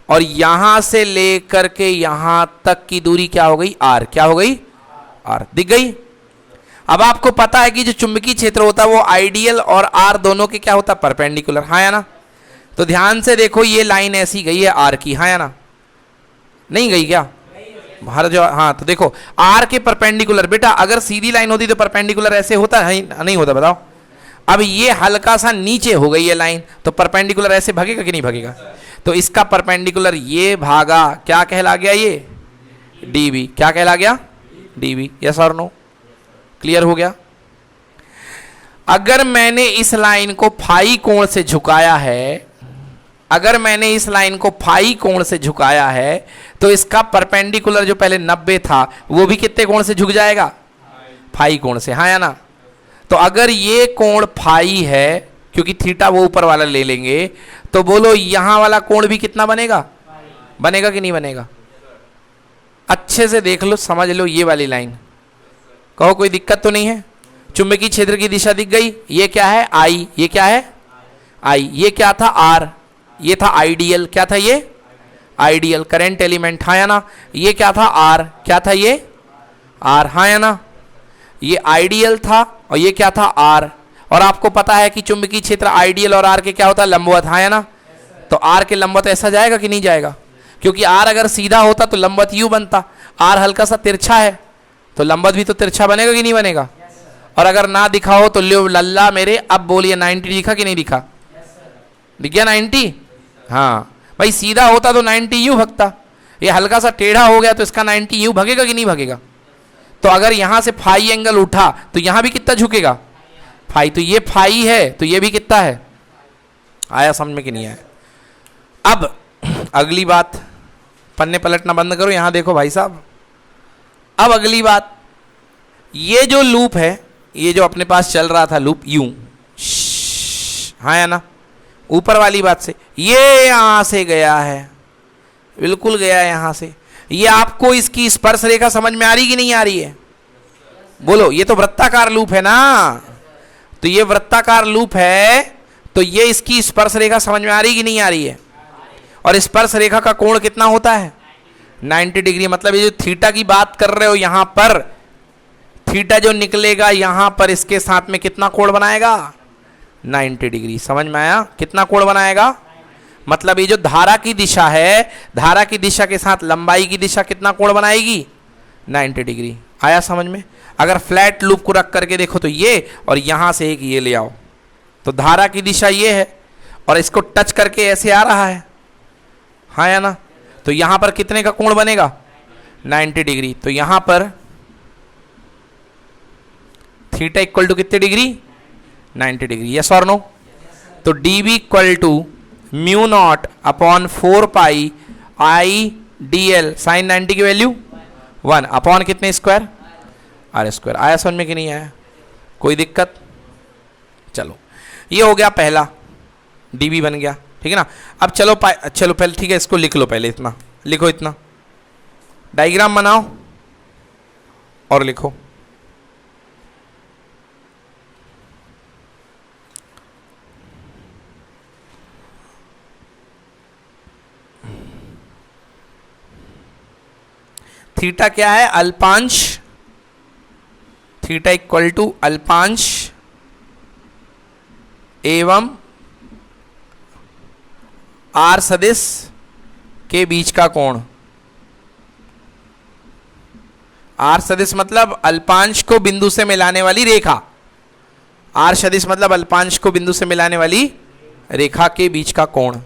और यहां से लेकर के यहां तक की दूरी क्या हो गई? R। क्या हो गई? R। दिख गई? अब आपको पता है कि जो चुंबकीय क्षेत्र होता है वो आइडियल और R दोनों के क्या होता है? परपेंडिकुलर, हाँ या ना? तो ध्यान से देखो, ये लाइन ऐसी गई है R की, हाँ या ना? नहीं गई क्या? बाहर जो, हाँ, तो देखो R के परपेंडिकुलर। बेटा अगर सीधी लाइन होती तो परपेंडिकुलर ऐसे होता है? नहीं होता, बताओ। अब ये हल्का सा नीचे हो गई है लाइन, तो परपेंडिकुलर ऐसे भागेगा कि नहीं भागेगा? तो इसका परपेंडिकुलर ये भागा, क्या कहला गया? ये DB। क्या कहला गया? DB। यस और नो? क्लियर हो गया? अगर मैंने इस लाइन को फाई कोण से झुकाया है, तो इसका परपेंडिकुलर जो पहले 90 था वो भी कितने कोण से झुक जाएगा? फाई कोण से, हाँ या ना? तो अगर ये कोण फाई है, क्योंकि थीटा वो ऊपर वाला ले लेंगे, तो बोलो यहां वाला कोण भी कितना बनेगा? बनेगा कि नहीं बनेगा? अच्छे से देख लो, समझ लो ये वाली लाइन, कहो कोई दिक्कत तो नहीं है? चुंबकीय क्षेत्र की दिशा दिख गई। ये क्या है? I। ये क्या है? I। ये क्या था? R। ये था आइडियल। क्या था ये? आइडियल करंट एलिमेंट, हाँ या ना? ये क्या था? R। क्या था ये? R, हाँ या ना? ये आइडियल था और ये क्या था? R। और आपको पता है कि चुंबकीय क्षेत्र आइडियल और R के क्या होता है? लंबवत, हाँ या ना? तो R के लंबवत ऐसा जाएगा कि नहीं जाएगा? क्योंकि R अगर सीधा होता तो लंबवत यूं बनता, R हल्का सा तिरछा है तो लंबवत भी तो तिरछा बनेगा कि नहीं बनेगा? और अगर ना दिखा हो तो लो लल्ला मेरे, अब बोलिए 90 दिखा कि नहीं दिखा? दिख गया 90? हाँ भाई, सीधा होता तो 90 यूं भगता, ये हल्का सा टेढ़ा हो गया तो इसका 90 यूं भगेगा कि नहीं भगेगा? तो अगर यहां से फाई एंगल उठा तो यहां भी कितना झुकेगा? फाई। तो ये फाई है तो ये भी कितना है? आया समझ में कि नहीं आया? अब अगली बात, पन्ने पलटना बंद करो, यहां देखो भाई साहब। अब अगली बात, ये जो लूप है, ये जो अपने पास चल रहा था लूप यूं, हाँ या ना? ऊपर वाली बात से ये यहां से गया है, बिल्कुल गया है यहां से। ये आपको इसकी स्पर्श रेखा समझ में आ रही कि नहीं आ रही है? बोलो, ये तो वृत्ताकार लूप है ना? तो ये वृत्ताकार लूप है, तो ये इसकी स्पर्श रेखा समझ में आ रही कि नहीं आ रही है? और स्पर्श रेखा का कोण कितना होता है? 90 डिग्री। मतलब ये जो थीटा की बात कर रहे हो यहां पर, थीटा जो निकलेगा यहां पर इसके साथ में कितना कोण बनाएगा? 90 डिग्री। समझ में आया? कितना कोण बनाएगा? मतलब ये जो धारा की दिशा है, धारा की दिशा के साथ लंबाई की दिशा कितना कोण बनाएगी? 90 डिग्री। आया समझ में? अगर फ्लैट लूप को रख करके देखो तो ये, और यहां से एक ये ले आओ, तो धारा की दिशा ये है और इसको टच करके ऐसे आ रहा है, हाँ या ना? तो यहां पर कितने का कोण बनेगा? 90 डिग्री। तो यहां पर थीटा इक्वल टू कितने डिग्री? 90 डिग्री। यस और नो? तो dB equal to mu naught upon 4 pi I D L sine 90 की वैल्यू 1 अपॉन कितने स्क्वायर? R square. आया समझ में कि नहीं आया? कोई दिक्कत? चलो ये हो गया पहला, dB बन गया, ठीक है ना। अब चलो चलो पहले ठीक है, इसको लिख लो, पहले इतना लिखो, इतना डायग्राम बनाओ और लिखो। थीटा क्या है? अल्पांश। थीटा इक्वल टू अल्पांश एवं आर सदिश के बीच का कोण। आर सदिश मतलब अल्पांश को बिंदु से मिलाने वाली रेखा। आर सदिश मतलब अल्पांश को बिंदु से मिलाने वाली रेखा के बीच का कोण।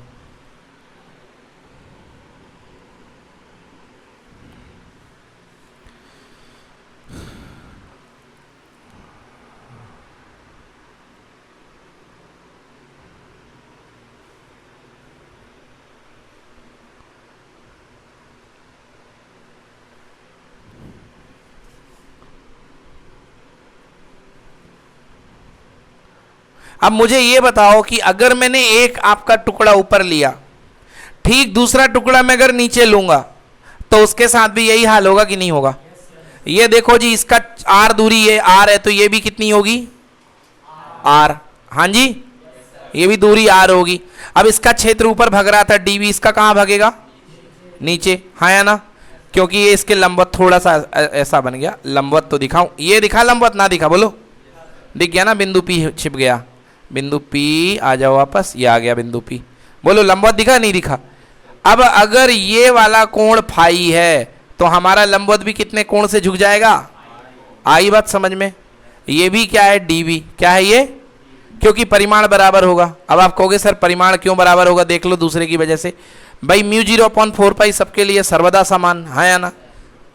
अब मुझे ये बताओ कि अगर मैंने एक आपका टुकड़ा ऊपर लिया, ठीक दूसरा टुकड़ा मैं अगर नीचे लूंगा तो उसके साथ भी यही हाल होगा कि नहीं होगा? ये देखो जी, इसका आर दूरी है, आर है, तो ये भी कितनी होगी? आर। हाँ जी, ये भी दूरी आर होगी। अब इसका क्षेत्र ऊपर भग रहा था डीवी, इसका कहाँ भगेगा? नीचे, हाँ या ना? क्योंकि ये इसके लंबवत थोड़ा सा ऐसा बन गया। लंबवत तो दिखाऊं? ये दिखा लंबवत? ना दिखा? बोलो। दिख गया ना? बिंदु पी छिप गया। बिंदु पी आ जाओ वापस, ये आ गया बिंदु पी। बोलो लंबवत दिखा नहीं दिखा? अब अगर ये वाला कोण फाई है तो हमारा लंबवत भी कितने कोण से झुक जाएगा? आई बात समझ में? ये भी क्या है? डीवी। क्या है ये? क्योंकि परिमाण बराबर होगा। अब आप कहोगे सर परिमाण क्यों बराबर होगा? देख लो दूसरे की वजह से। भाई म्यू 0/4 पाई सबके लिए सर्वदा समान, हाँ या ना?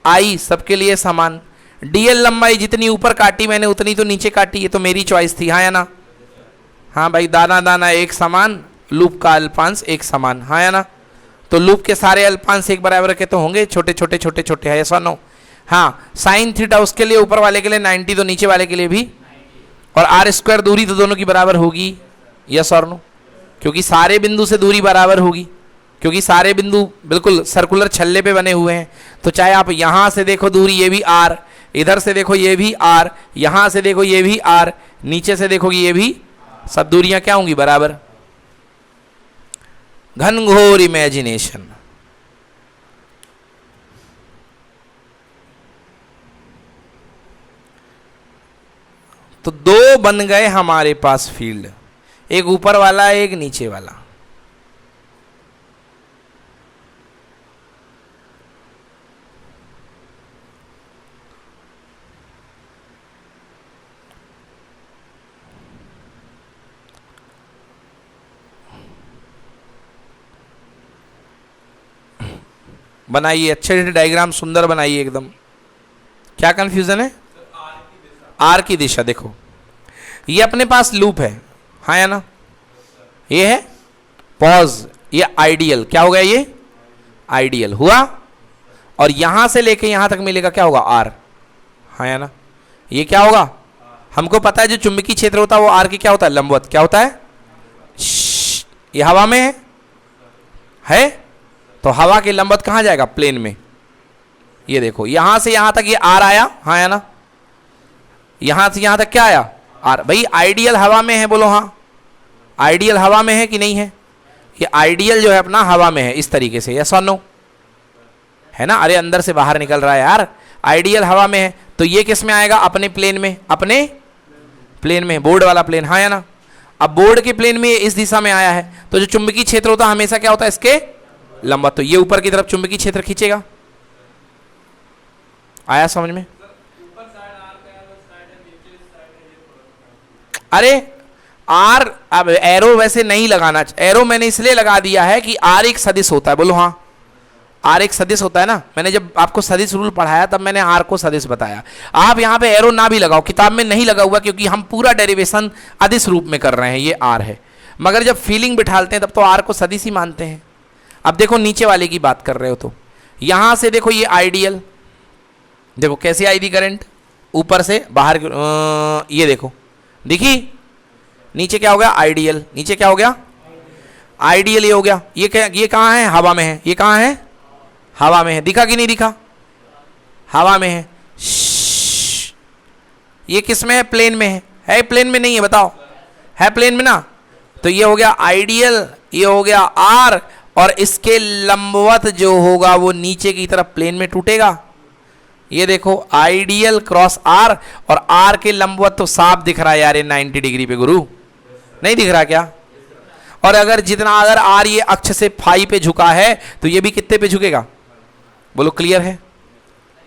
आई सबके लिए समान। डीएल लंबाई जितनी ऊपर काटी मैंने उतनी तो नीचे काटी, ये तो मेरी चॉइस थी, हाँ या ना? हाँ भाई, दाना दाना एक समान, लूप का अल्पांश एक समान, हाँ या ना? तो लूप के सारे अल्पांश एक बराबर के तो होंगे, छोटे छोटे छोटे छोटे, है ऐसा? नो। हाँ, साइन थीटा उसके लिए ऊपर वाले के लिए 90, तो नीचे वाले के लिए भी, और आर स्क्वायर दूरी तो दोनों की बराबर होगी, यस और नो? क्योंकि सारे बिंदु से दूरी बराबर होगी, क्योंकि सारे बिंदु बिल्कुल सर्कुलर छल्ले पे बने हुए हैं। तो चाहे आप यहां से देखो दूरी ये भी आर, इधर से देखो ये भी आर, यहां से देखो ये भी आर, नीचे से देखोगे ये भी, सब दूरियां क्या होंगी? बराबर। घनघोर इमेजिनेशन। तो दो बन गए हमारे पास फील्ड, एक ऊपर वाला एक नीचे वाला। बनाइए अच्छे से डायग्राम, सुंदर बनाइए एकदम। क्या कंफ्यूजन है? आर की दिशा देखो, ये अपने पास लूप है, हाँ या ना? ये है पॉज, ये आइडियल। क्या हो गया? ये आइडियल हुआ, और यहां से लेके यहां तक मिलेगा क्या होगा? आर, हाँ या ना? ये क्या होगा? हमको पता है जो चुंबकीय क्षेत्र होता है वो आर की क्या होता है? लंबवत। क्या होता है? ये हवा में है, तो हवा के लंबवत कहां जाएगा? प्लेन में। ये देखो यहां से यहां तक ये आर आया, हाँ या ना? यहां से यहां तक क्या आया? आर। भाई आइडियल हवा में है, बोलो हाँ। आइडियल हवा में है कि नहीं है? ये आइडियल जो है अपना हवा में है, इस तरीके से, यस और नो? है ना? अरे अंदर से बाहर निकल रहा है यार। आइडियल हवा में है, तो ये किस में आएगा? अपने प्लेन में, अपने प्लेन में, बोर्ड वाला प्लेन, हाँ या ना? अब बोर्ड के प्लेन में इस दिशा में आया है, तो जो चुंबकीय क्षेत्र होता है हमेशा क्या होता है? इसके लंबवत। तो ये ऊपर की तरफ चुंबकीय क्षेत्र खींचेगा। आया समझ में? अरे आर, अब एरो वैसे नहीं लगाना, एरो मैंने इसलिए लगा दिया है कि आर एक सदिश होता है। बोलो हाँ, आर एक सदिश होता है ना। मैंने जब आपको सदिश रूल पढ़ाया तब मैंने आर को सदिश बताया। आप यहां पे एरो ना भी लगाओ, किताब में नहीं लगा हुआ, क्योंकि हम पूरा डेरिवेशन अदिश रूप में कर रहे हैं, ये आर है। मगर जब फीलिंग बिठालते हैं तब तो आर को सदिश ही मानते हैं। अब देखो नीचे वाले की बात कर रहे हो तो यहां से देखो ये आइडियल, देखो कैसे आई थी करंट ऊपर से बाहर, ये देखो दिखी, नीचे क्या हो गया? आइडियल। नीचे क्या हो गया? आइडियल। ये हो गया। ये कहाँ है? हवा में है। ये कहाँ है? हवा में है। दिखा कि नहीं दिखा? हवा में है। ये किस में है? प्लेन में है प्लेन में नहीं है? बताओ, है प्लेन में ना? तो ये हो गया आइडियल, ये हो गया आर, और इसके लंबवत जो होगा वो नीचे की तरफ प्लेन में टूटेगा। ये देखो आइडियल क्रॉस आर, और आर के लंबवत तो साफ दिख रहा है यार, ये 90 डिग्री पे। गुरु नहीं दिख रहा क्या? और अगर अगर आर ये अक्ष से फाई पे झुका है तो ये भी कितने पे झुकेगा? बोलो क्लियर है?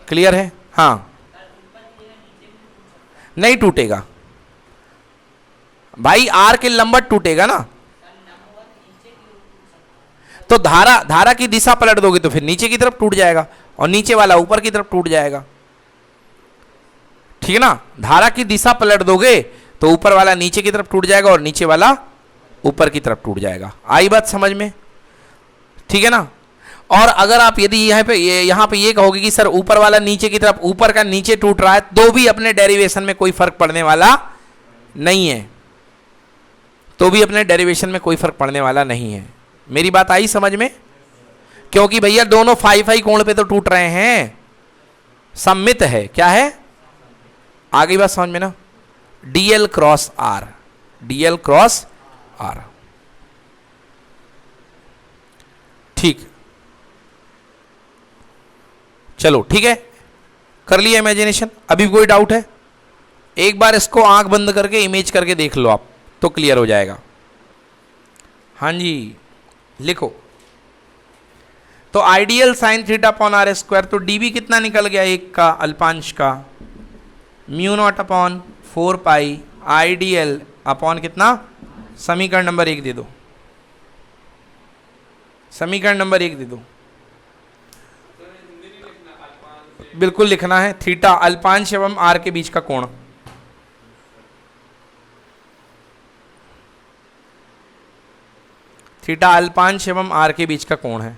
क्लियर है? हाँ, नहीं टूटेगा भाई, आर के लंबवत टूटेगा ना। तो धारा की दिशा पलट दोगे तो फिर नीचे की तरफ टूट जाएगा, और नीचे वाला ऊपर की तरफ टूट जाएगा। ठीक है ना? धारा की दिशा पलट दोगे तो ऊपर वाला नीचे की तरफ टूट जाएगा और नीचे वाला ऊपर की तरफ टूट जाएगा। आई बात समझ में? ठीक है ना? और अगर आप यदि यहाँ पे ये कहोगे कि सर ऊपर वाला नीचे की तरफ, ऊपर का नीचे टूट रहा है, तो भी अपने डेरिवेशन में कोई फर्क पड़ने वाला नहीं है, तो भी अपने डेरिवेशन में कोई फर्क पड़ने वाला नहीं है। मेरी बात आई समझ में? क्योंकि भैया दोनों फाई फाई कोण पे तो टूट रहे हैं, सममित है। क्या है? आगे बात समझ में ना? DL cross R, DL cross R. ठीक, चलो ठीक है, कर लिया इमेजिनेशन। अभी कोई डाउट है? एक बार इसको आंख बंद करके इमेज करके देख लो आप, तो क्लियर हो जाएगा। हाँ जी, लिखो। तो ideal sine theta upon R square, तो डीबी कितना निकल गया? एक का अल्पांश का mu naught upon 4 pi ideal upon कितना? समीकरण नंबर 1 दे दो, समीकरण नंबर 1 दे दो। बिल्कुल लिखना है, थीटा अल्पांश एवं आर के बीच का कोण। थीटा अल्पांश एवं आर के बीच का कोण है।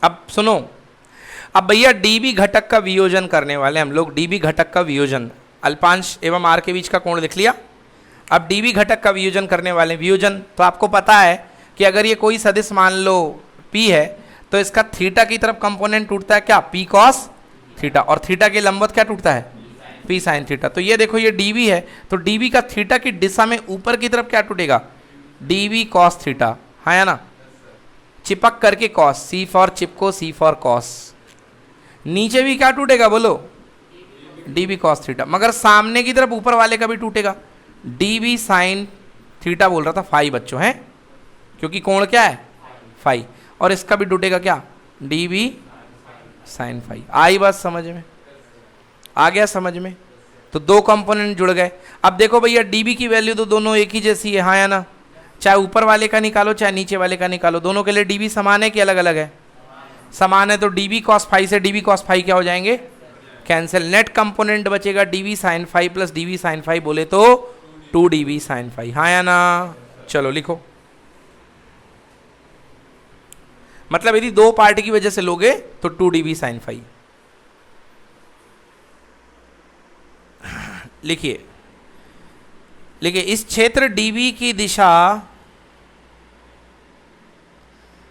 अब सुनो, अब भैया डीबी घटक का वियोजन करने वाले हम लोग। डीबी घटक का वियोजन, अल्पांश एवं आर के बीच का कोण लिख लिया। अब डीबी घटक का वियोजन करने वाले, वियोजन तो आपको पता है कि अगर ये कोई सदिश मान लो P है, तो इसका थीटा की तरफ कंपोनेंट टूटता है क्या? P कॉस थीटा, और थीटा के लंबवत क्या टूटता है? P sine theta. तो ये देखो ये डीबी है, तो डीबी का थीटा की दिशा में ऊपर की तरफ क्या टूटेगा? डीबी कॉस थीटा, हाँ या ना? चिपक करके कॉस, सी फॉर चिपको, सी फॉर कॉस। नीचे भी क्या टूटेगा? बोलो डीबी कॉस थीटा, मगर सामने की तरफ ऊपर वाले का भी टूटेगा, डीबी साइन थीटा बोल रहा था फाई बच्चों, है क्योंकि कोण क्या है? फाई, और इसका भी टूटेगा क्या? DB sine phi. आई बात समझ में? आ गया समझ में? तो दो कंपोनेंट जुड़ गए। अब देखो भैया डीबी की वैल्यू तो दोनों एक ही जैसी है, हाँ या ना? चाहे ऊपर वाले का निकालो चाहे नीचे वाले का निकालो, दोनों के लिए डीबी समान है कि अलग अलग है? समान है। तो डीबी कॉस फाई से डीबी कॉस फाई क्या हो जाएंगे? कैंसिल। नेट कंपोनेंट बचेगा DB sine phi plus DB sine phi, बोले तो 2 डीबी साइन फाई, हाँ या ना? चलो लिखो। मतलब यदि दो पार्ट की वजह से लोगे तो 2 डीबी साइन फाई। लिखिए, लिखिए इस क्षेत्र डीबी की दिशा,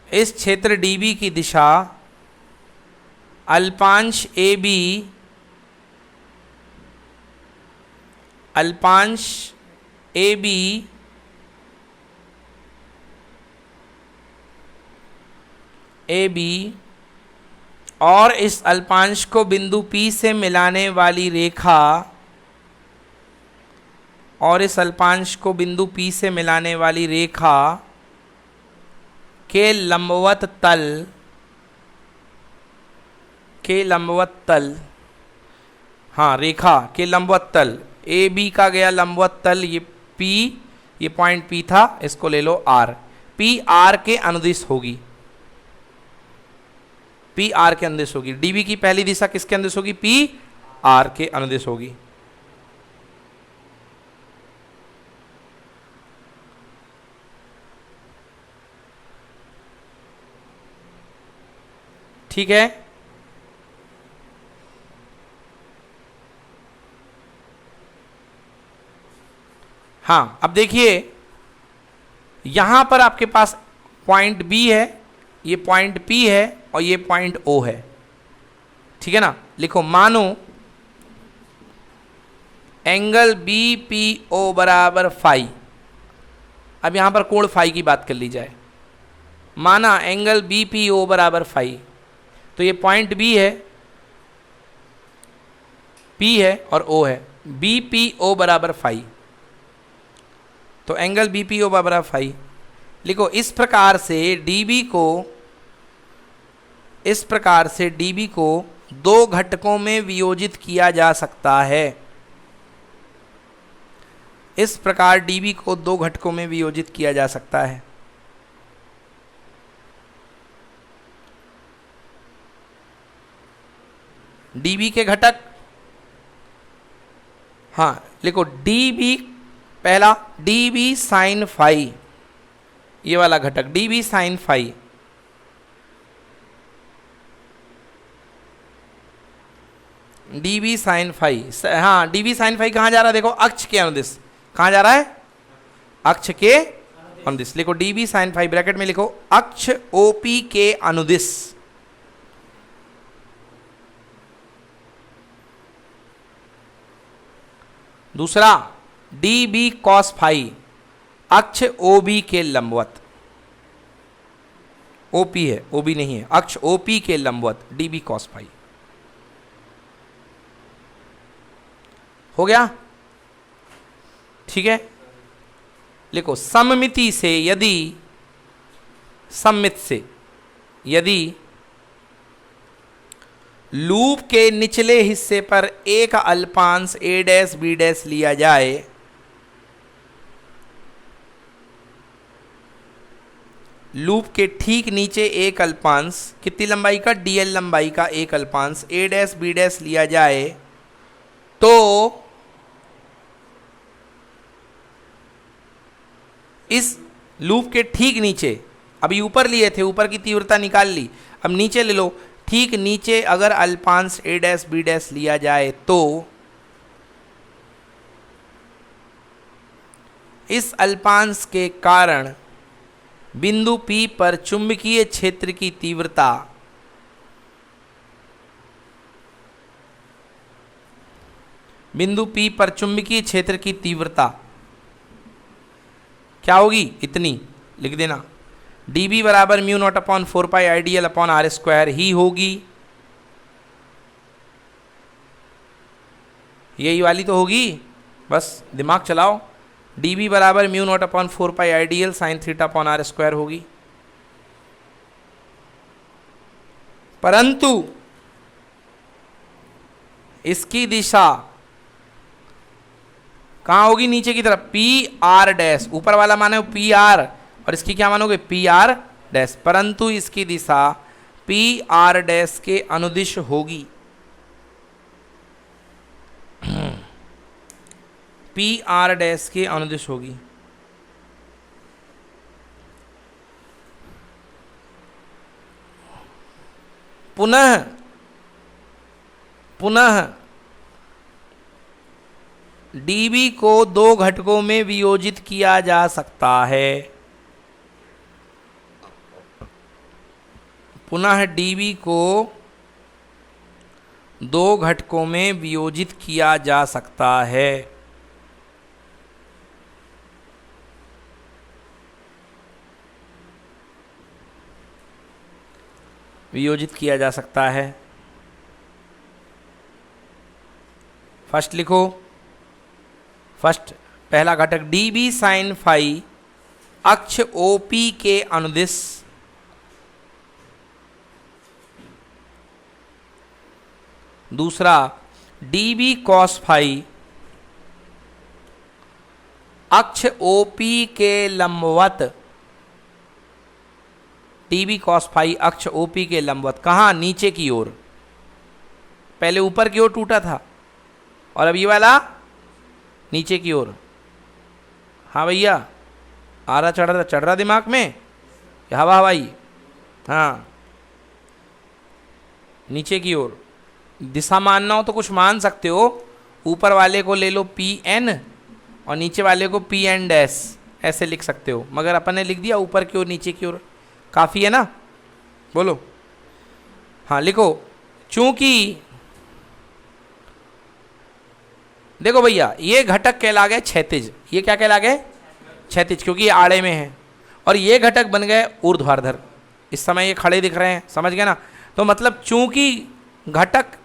इस क्षेत्र डीबी की दिशा अल्पांश ए बी अल्पांश ए बी और इस अल्पांश को बिंदु P से मिलाने वाली रेखा के लंबवत तल हाँ, रेखा के लंबवत तल ए बी का गया लंबवत तल, ये P, ये पॉइंट P था, इसको ले लो R, P R के अनुदिश होगी, P R के अनुदिश होगी। DB की पहली दिशा किसके अनुदिश होगी? P R के अनुदिश होगी। ठीक है, हाँ। अब देखिए यहां पर आपके पास पॉइंट B है, ये पॉइंट P है और ये पॉइंट O है, ठीक है ना। लिखो, मानो एंगल BPO बराबर फाई। अब यहां पर कोण फाई की बात कर ली जाए, माना एंगल BPO बराबर फाई, तो ये पॉइंट B है, P है और O है, BPO बराबर फाई, तो एंगल BPO बराबर फाई। लिखो, इस प्रकार से DB को दो घटकों में वियोजित किया जा सकता है। इस प्रकार DB को दो घटकों में वियोजित किया जा सकता है। DB के घटक, हाँ लिखो, DB पहला DB साइन फाई, ये वाला घटक DB sine phi, DB sine phi, हाँ DB साइन फाई कहाँ जा रहा है? देखो, अक्ष के अनुदिश। कहाँ जा रहा है? अक्ष के अनुदिश। लिखो DB साइन फाई, ब्रैकेट में लिखो अक्ष OP के अनुदिश। दूसरा DB कॉस फाई, अक्ष OB के लंबवत। OP है, OB नहीं है, अक्ष OP के लंबवत DB कॉस फाई। हो गया? ठीक है। लिखो, सममित से यदि लूप के निचले हिस्से पर एक अल्पांश a डैश b डैश लिया जाए, लूप के ठीक नीचे एक अल्पांश, कितनी लंबाई का? dl लंबाई का एक अल्पांश a डैश b डैश लिया जाए, तो इस लूप के ठीक नीचे, अभी ऊपर लिए थे, ऊपर की तीव्रता निकाल ली, अब नीचे ले लो, ठीक नीचे अगर अल्पांश a डैश b डैश लिया जाए, तो इस अल्पांश के कारण बिंदु P पर चुंबकीय क्षेत्र की तीव्रता क्या होगी? इतनी लिख देना, DB बराबर म्यू नॉट अपॉन 4 पाई IDL अपॉन R स्क्वायर ही होगी। यही वाली तो होगी, बस दिमाग चलाओ। DB बराबर म्यू नॉट अपॉन 4 पाई IDL sign theta upon R square होगी। परंतु इसकी दिशा कहां होगी? नीचे की तरफ, PR डैश, ऊपर वाला माने PR और इसकी क्या मानोगे? PR डैश, परंतु इसकी दिशा PR डैश के अनुदिश होगी। PR डैश के अनुदिश होगी। पुनः DB को दो घटकों में वियोजित किया जा सकता है। पुनः DB को दो घटकों में वियोजित किया जा सकता है। वियोजित किया जा सकता है। फर्स्ट लिखो, फर्स्ट पहला घटक डी बी साइन फाई अक्ष ओपी के अनुदिश दूसरा डी बी कॉस फाई अक्ष ओपी के लंबवत, डी बी कॉस फाई अक्ष ओपी के लंबवत, कहाँ? नीचे की ओर। पहले ऊपर की ओर टूटा था और अब ये वाला नीचे की ओर। हाँ भैया, आ रहा चढ़ रहा दिमाग में, हवा हवाई। हाँ, नीचे की ओर। दिशा मानना हो तो कुछ मान सकते हो, ऊपर वाले को ले लो पी एन और नीचे वाले को पी एन डैश, ऐसे लिख सकते हो, मगर अपन ने लिख दिया ऊपर की ओर नीचे की ओर। काफ़ी है ना? बोलो। हाँ लिखो, चूंकि देखो भैया ये घटक कहला गए क्षैतिज, ये क्या कहला गए? क्षैतिज, क्योंकि ये आड़े में है, और ये घटक बन गए ऊर्ध्वाधर। इस समय ये खड़े दिख रहे हैं, समझ गए ना? तो मतलब चूंकि घटक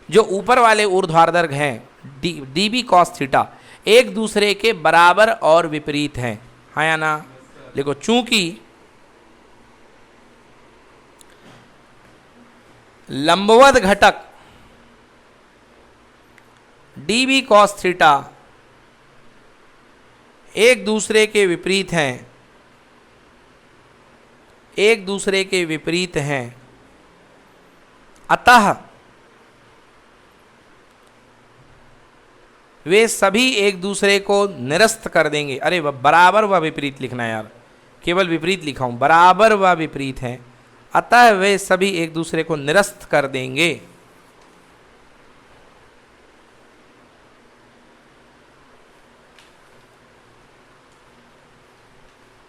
जो ऊपर वाले ऊर्ध्वाधर हैं डी बी कॉस थीटा एक दूसरे के बराबर और विपरीत हैं, हाँ या ना? देखो, चूंकि लंबवत घटक डी बी कॉस थीटा एक दूसरे के विपरीत हैं, एक दूसरे के विपरीत हैं, अतः वे सभी एक दूसरे को निरस्त कर देंगे। अरे बराबर व विपरीत लिखना है यार, केवल विपरीत लिखा हूं, बराबर व विपरीत हैं, अतः वे सभी एक दूसरे को निरस्त कर देंगे।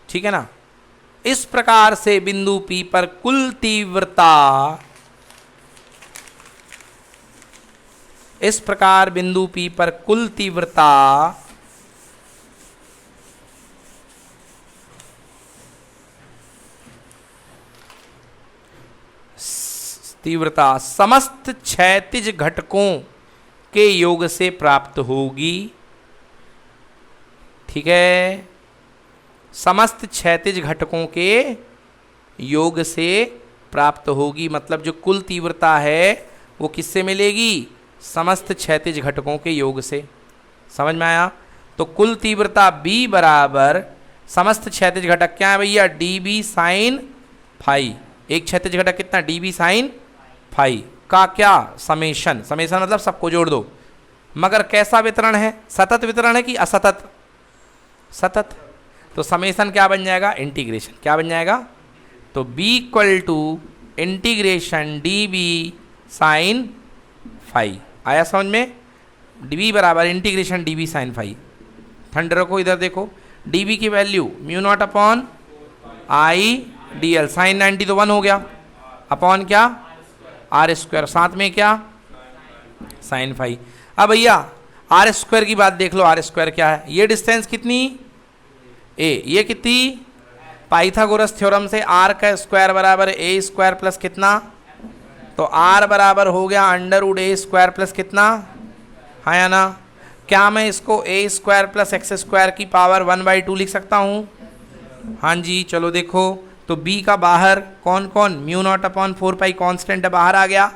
ठीक है ना? इस प्रकार से बिंदु P पर कुल तीव्रता, इस प्रकार बिंदु P पर कुल तीव्रता समस्त क्षैतिज घटकों के योग से प्राप्त होगी। ठीक है, समस्त क्षैतिज घटकों के योग से प्राप्त होगी, मतलब जो कुल तीव्रता है वो किससे मिलेगी? समस्त क्षैतिज घटकों के योग से। समझ में आया? तो कुल तीव्रता B बराबर समस्त क्षैतिज घटक क्या है भैया? D B sine phi. एक क्षैतिज घटक कितना? डी बी साइन फाई का क्या? समेशन। समेशन मतलब सबको जोड़ दो, मगर कैसा वितरण है? सतत वितरण है कि असतत? सतत। तो समेशन क्या बन जाएगा? इंटीग्रेशन। क्या बन जाएगा? तो B equal to integration D B sine phi. आया समझ में? डी बराबर integration D B sine phi. Thunder को इधर देखो, डी बी की value mu naught upon I D L, sine 90 तो 1 हो गया, अपॉन क्या? आर स्क्वायर, साथ में क्या? Sine phi. अब भैया आर स्क्वायर की बात देख लो, आर स्क्वायर क्या है? ये डिस्टेंस कितनी? ए। ये कितनी? पाइथागोरस थ्योरम से आर का स्क्वायर बराबर ए स्क्वायर प्लस कितना? तो आर बराबर हो गया अंडर रूट ए स्क्वायर प्लस कितना? हाँ या ना? क्या मैं इसको ए स्क्वायर प्लस एक्स स्क्वायर की पावर 1/2 लिख सकता हूँ? हाँ जी, चलो देखो। तो B का बाहर कौन कौन? म्यू नॉट अपॉन 4 पाई कॉन्स्टेंट बाहर आ गया,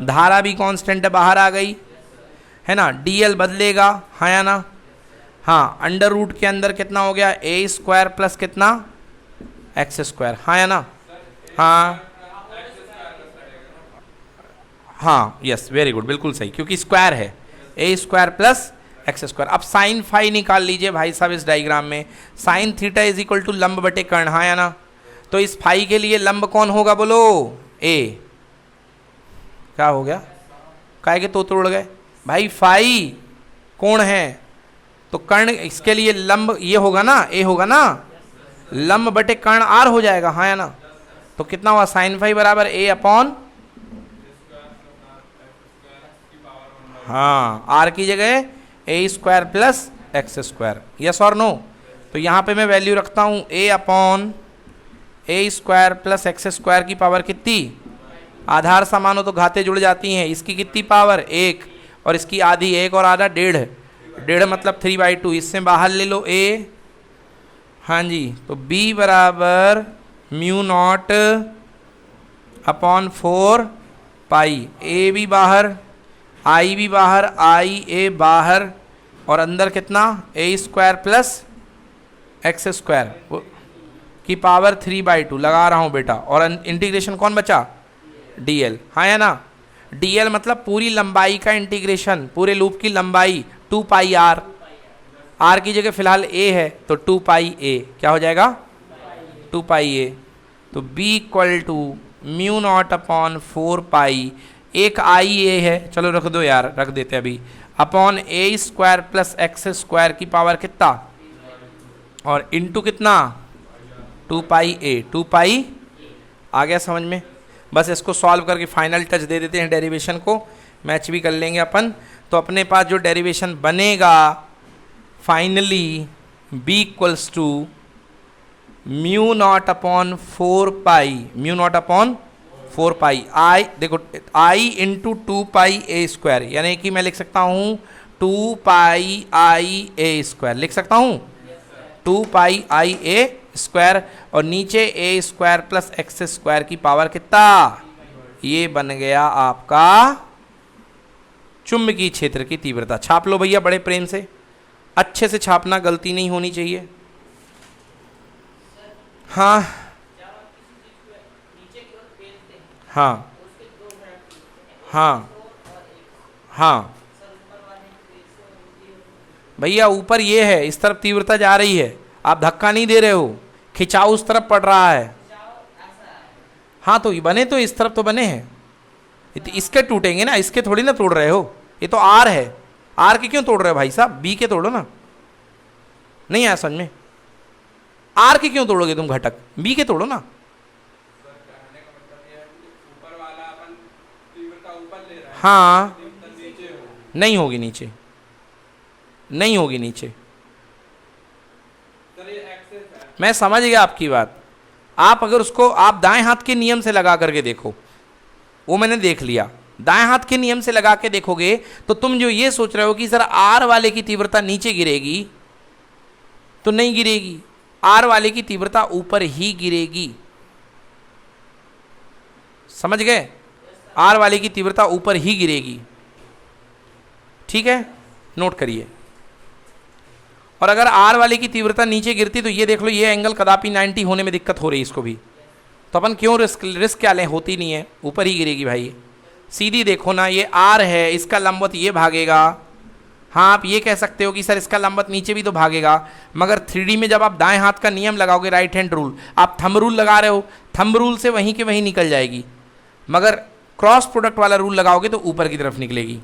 धारा भी कॉन्स्टेंट बाहर आ गई, है ना? DL बदलेगा, हाँ या ना? हाँ, अंडर रूट के अंदर कितना हो गया? ए स्क्वायर प्लस कितना? एक्स स्क्वायर, हाँ या ना? हाँ हाँ, यस, वेरी गुड, बिल्कुल सही, क्योंकि स्क्वायर है, A square plus X square. अब साइन फाई निकाल लीजिए भाई साहब इस डायग्राम में। Sine theta is equal to लंब बटे कर्ण, हाँ या ना? तो इस फाई के लिए लंब कौन होगा बोलो? ए। क्या हो गया? काहे के तो उड़ गए भाई? फाई कोण है तो कर्ण, इसके लिए लंब ये होगा ना, ए होगा ना, लंब बटे कर्ण आर हो जाएगा, हाँ या ना? तो कितना हुआ? साइन फाई बराबर ए अपॉन, हाँ, आर की जगह A square plus X square, yes और नो? तो यहाँ पे मैं वैल्यू रखता हूँ A upon A square plus X square की पावर कितनी? आधार समान हो तो घातें जुड़ जाती हैं। इसकी कितनी पावर? 1 और इसकी आधी, 1 और आधा 1.5, 1.5 मतलब 3/2। इससे बाहर ले लो a, हाँ जी, तो b बराबर mu naught upon 4 pi, a भी बाहर, i भी बाहर, i a बाहर, और अंदर कितना? a square plus X square की पावर 3/2 लगा रहा हूँ बेटा। और इंटीग्रेशन कौन बचा? dl, हाँ या ना? dl मतलब पूरी लंबाई का इंटीग्रेशन, पूरे लूप की लंबाई 2 पाई r, r की जगह फिलहाल a है तो 2 पाई a, क्या हो जाएगा? 2 पाई a। तो b equal to mu naught upon 4 pi, एक आई a है, चलो रख दो यार, रख देते अभी, upon a square plus X square की पावर कितना? और इनटू कितना? 2 पाई a, 2 पाई। आ गया समझ में? बस इसको सॉल्व करके फाइनल टच दे देते हैं डेरिवेशन को, मैच भी कर लेंगे अपन। तो अपने पास जो डेरिवेशन बनेगा finally b equals to mu naught upon 4 pi, mu naught upon 4 pi I, देखो i into 2 pi a square, यानी कि मैं लिख सकता हूँ 2 पाई आई a स्क्वायर, लिख सकता हूँ 2 पाई आई a स्क्वायर, और नीचे a square plus X square की पावर कितना? ये बन गया आपका चुंबकीय क्षेत्र की तीव्रता। छाप लो भैया बड़े प्रेम से, अच्छे से छापना, गलती नहीं होनी चाहिए। हाँ हाँ हाँ हाँ भैया, ऊपर ये है, इस तरफ तीव्रता जा रही है, आप धक्का नहीं दे रहे हो, खिंचाव उस तरफ पड़ रहा है। हाँ तो ये बने तो इस तरफ तो बने हैं, इसके टूटेंगे ना, इसके थोड़ी ना तोड़ रहे हो, ये तो आर है, आर के क्यों तोड़ रहे हो भाई साहब? बी के तोड़ो ना। नहीं आया समझ में? आर के क्यों तोड़ोगे तुम घटक? बी के तोड़ो ना। हाँ नहीं होगी नीचे, नहीं होगी नीचे, मैं समझ गया आपकी बात। आप अगर उसको आप दाएं हाथ के नियम से लगा करके देखो, वो मैंने देख लिया, दाएं हाथ के नियम से लगा के देखोगे तो तुम जो ये सोच रहे हो कि सर आर वाले की तीव्रता नीचे गिरेगी, तो नहीं गिरेगी, आर वाले की तीव्रता ऊपर ही गिरेगी। समझ गए? आर वाले की तीव्रता ऊपर ही गिरेगी, ठीक है, नोट करिए। और अगर आर वाले की तीव्रता नीचे गिरती तो ये देख लो, ये एंगल कदापि 90 होने में दिक्कत हो रही है इसको भी, तो अपन क्यों रिस्क क्या लें, होती नहीं है, ऊपर ही गिरेगी भाई। सीधी देखो ना, ये आर है, इसका लंबवत ये भागेगा। हाँ आप ये कह सकते हो कि सर इसका लंबवत नीचे भी तो भागेगा, मगर 3D में जब आप दाएं हाथ का नियम लगाओगे, राइट हैंड रूल, आप थंब रूल लगा रहे हो, थंब रूल से वहीं के वहीं निकल जाएगी, मगर क्रॉस प्रोडक्ट वाला रूल लगाओगे तो ऊपर की तरफ निकलेगी।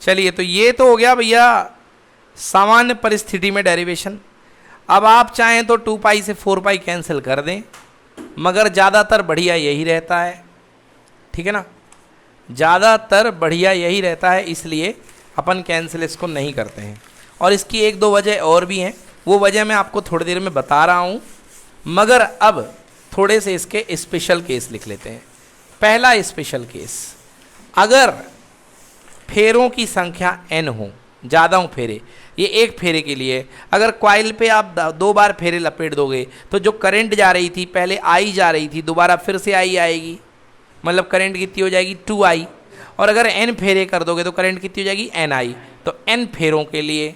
चलिए, तो ये तो हो गया भैया सामान्य परिस्थिति में डेरिवेशन। अब आप चाहें तो 2 पाई से 4 पाई कैंसिल कर दें, मगर ज़्यादातर बढ़िया यही रहता है, ठीक है ना, ज़्यादातर बढ़िया यही रहता है, इसलिए अपन कैंसिल इसको नहीं करते हैं। और इसकी 1-2 वजह और भी हैं, वो वजह मैं आपको थोड़ी देर में बता रहा हूँ, मगर अब थोड़े से इसके स्पेशल केस लिख लेते हैं। पहला स्पेशल केस, अगर फेरों की संख्या n हो, ज़्यादा हो फेरे, ये एक फेरे के लिए अगर कॉइल पे आप 2 बार फेरे लपेट दोगे तो जो करंट जा रही थी, पहले आई जा रही थी, दोबारा फिर से आई आएगी, मतलब करंट कितनी हो जाएगी 2i। और अगर n फेरे कर दोगे तो करंट कितनी हो जाएगी ni। तो n फेरों के लिए,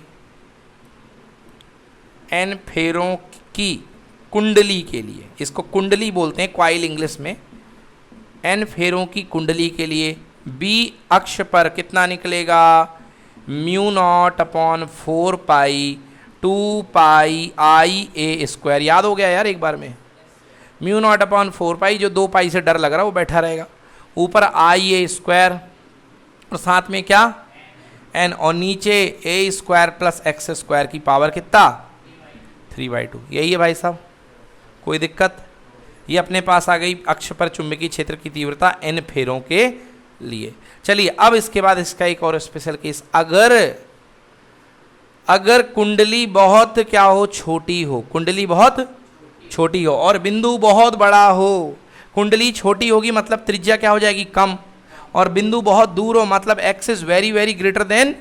n फेरों की कुंडली के लिए, इसको कुंडली बोलते हैं कॉइल इंग्लिश में, n फेरों की कुंडली के लिए b अक्ष पर कितना निकलेगा? Mu naught upon 4 pi 2 pi आई ए स्क्वायर। याद हो गया यार एक बार में? म्यू नॉट अपॉन 4 पाई, जो 2 पाई से डर लग रहा है वो बैठा रहेगा, ऊपर आई ए स्क्वायर और साथ में क्या n, और नीचे ए स्क्वायर प्लस एक्स स्क्वायर की पावर कितना? 3/2। यही है भाई साहब, कोई दिक्कत? ये अपने पास आ गई अक्ष पर चुंबकीय क्षेत्र की तीव्रता n फेरों के लिए। चलिए अब इसके बाद इसका एक और स्पेशल केस, अगर कुंडली बहुत क्या हो, छोटी हो, कुंडली बहुत छोटी हो और बिंदु बहुत बड़ा हो। कुंडली छोटी होगी मतलब त्रिज्या क्या हो जाएगी, कम, और बिंदु बहुत दूर हो मतलब x is very very greater than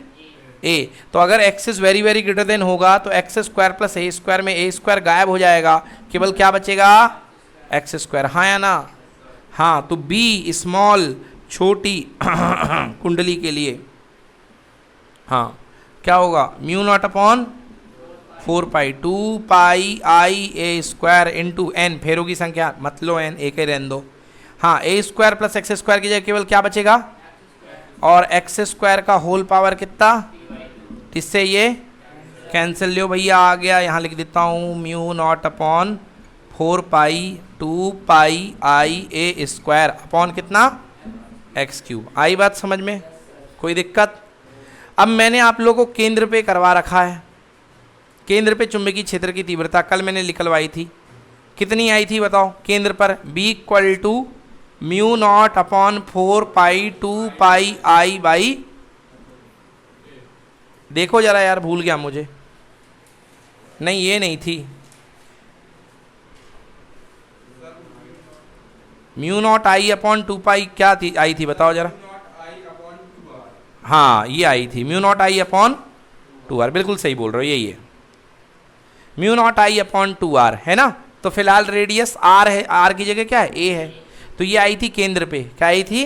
a। तो अगर x is very very greater than होगा तो एक्स स्क्वायर प्लस ए स्क्वायर में a स्क्वायर गायब हो जाएगा, केवल क्या बचेगा, एक्स स्क्वायर। हाँ या ना, हाँ। तो b स्मॉल छोटी कुंडली के लिए हाँ क्या होगा, mu naught upon 4 pi 2 pi आई ए स्क्वायर इंटू एन, फेरों की संख्या मत लो एन, एक ही रहने दो। हाँ ए स्क्वायर प्लस एक्स स्क्वायर की जगह केवल क्या बचेगा, और एक्स स्क्वायर का होल पावर कितना, इससे ये कैंसिल लो भैया, आ गया। यहाँ लिख देता हूँ mu naught upon 4 pi 2 pi आई ए स्क्वायर अपॉन कितना, एक्स क्यूब। आई बात समझ में, कोई दिक्कत। अब मैंने आप लोगों को केंद्र पे करवा रखा है, केंद्र पे चुंबकीय क्षेत्र की तीव्रता कल मैंने निकलवाई थी, कितनी आई थी बताओ केंद्र पर, B equal to mu naught upon 4 pi 2 pi I by, देखो जरा यार, भूल गया मुझे, नहीं ये नहीं थी, म्यू नॉट आई अपॉन 2 पाई क्या थी, आई थी बताओ जरा, हाँ ये आई थी mu not I upon 2r, बिल्कुल सही बोल रहे हो, यही है mu not I upon 2r, है ना। तो फिलहाल रेडियस r है, r की जगह क्या है, a है, तो ये आई थी केंद्र पे, क्या आई थी।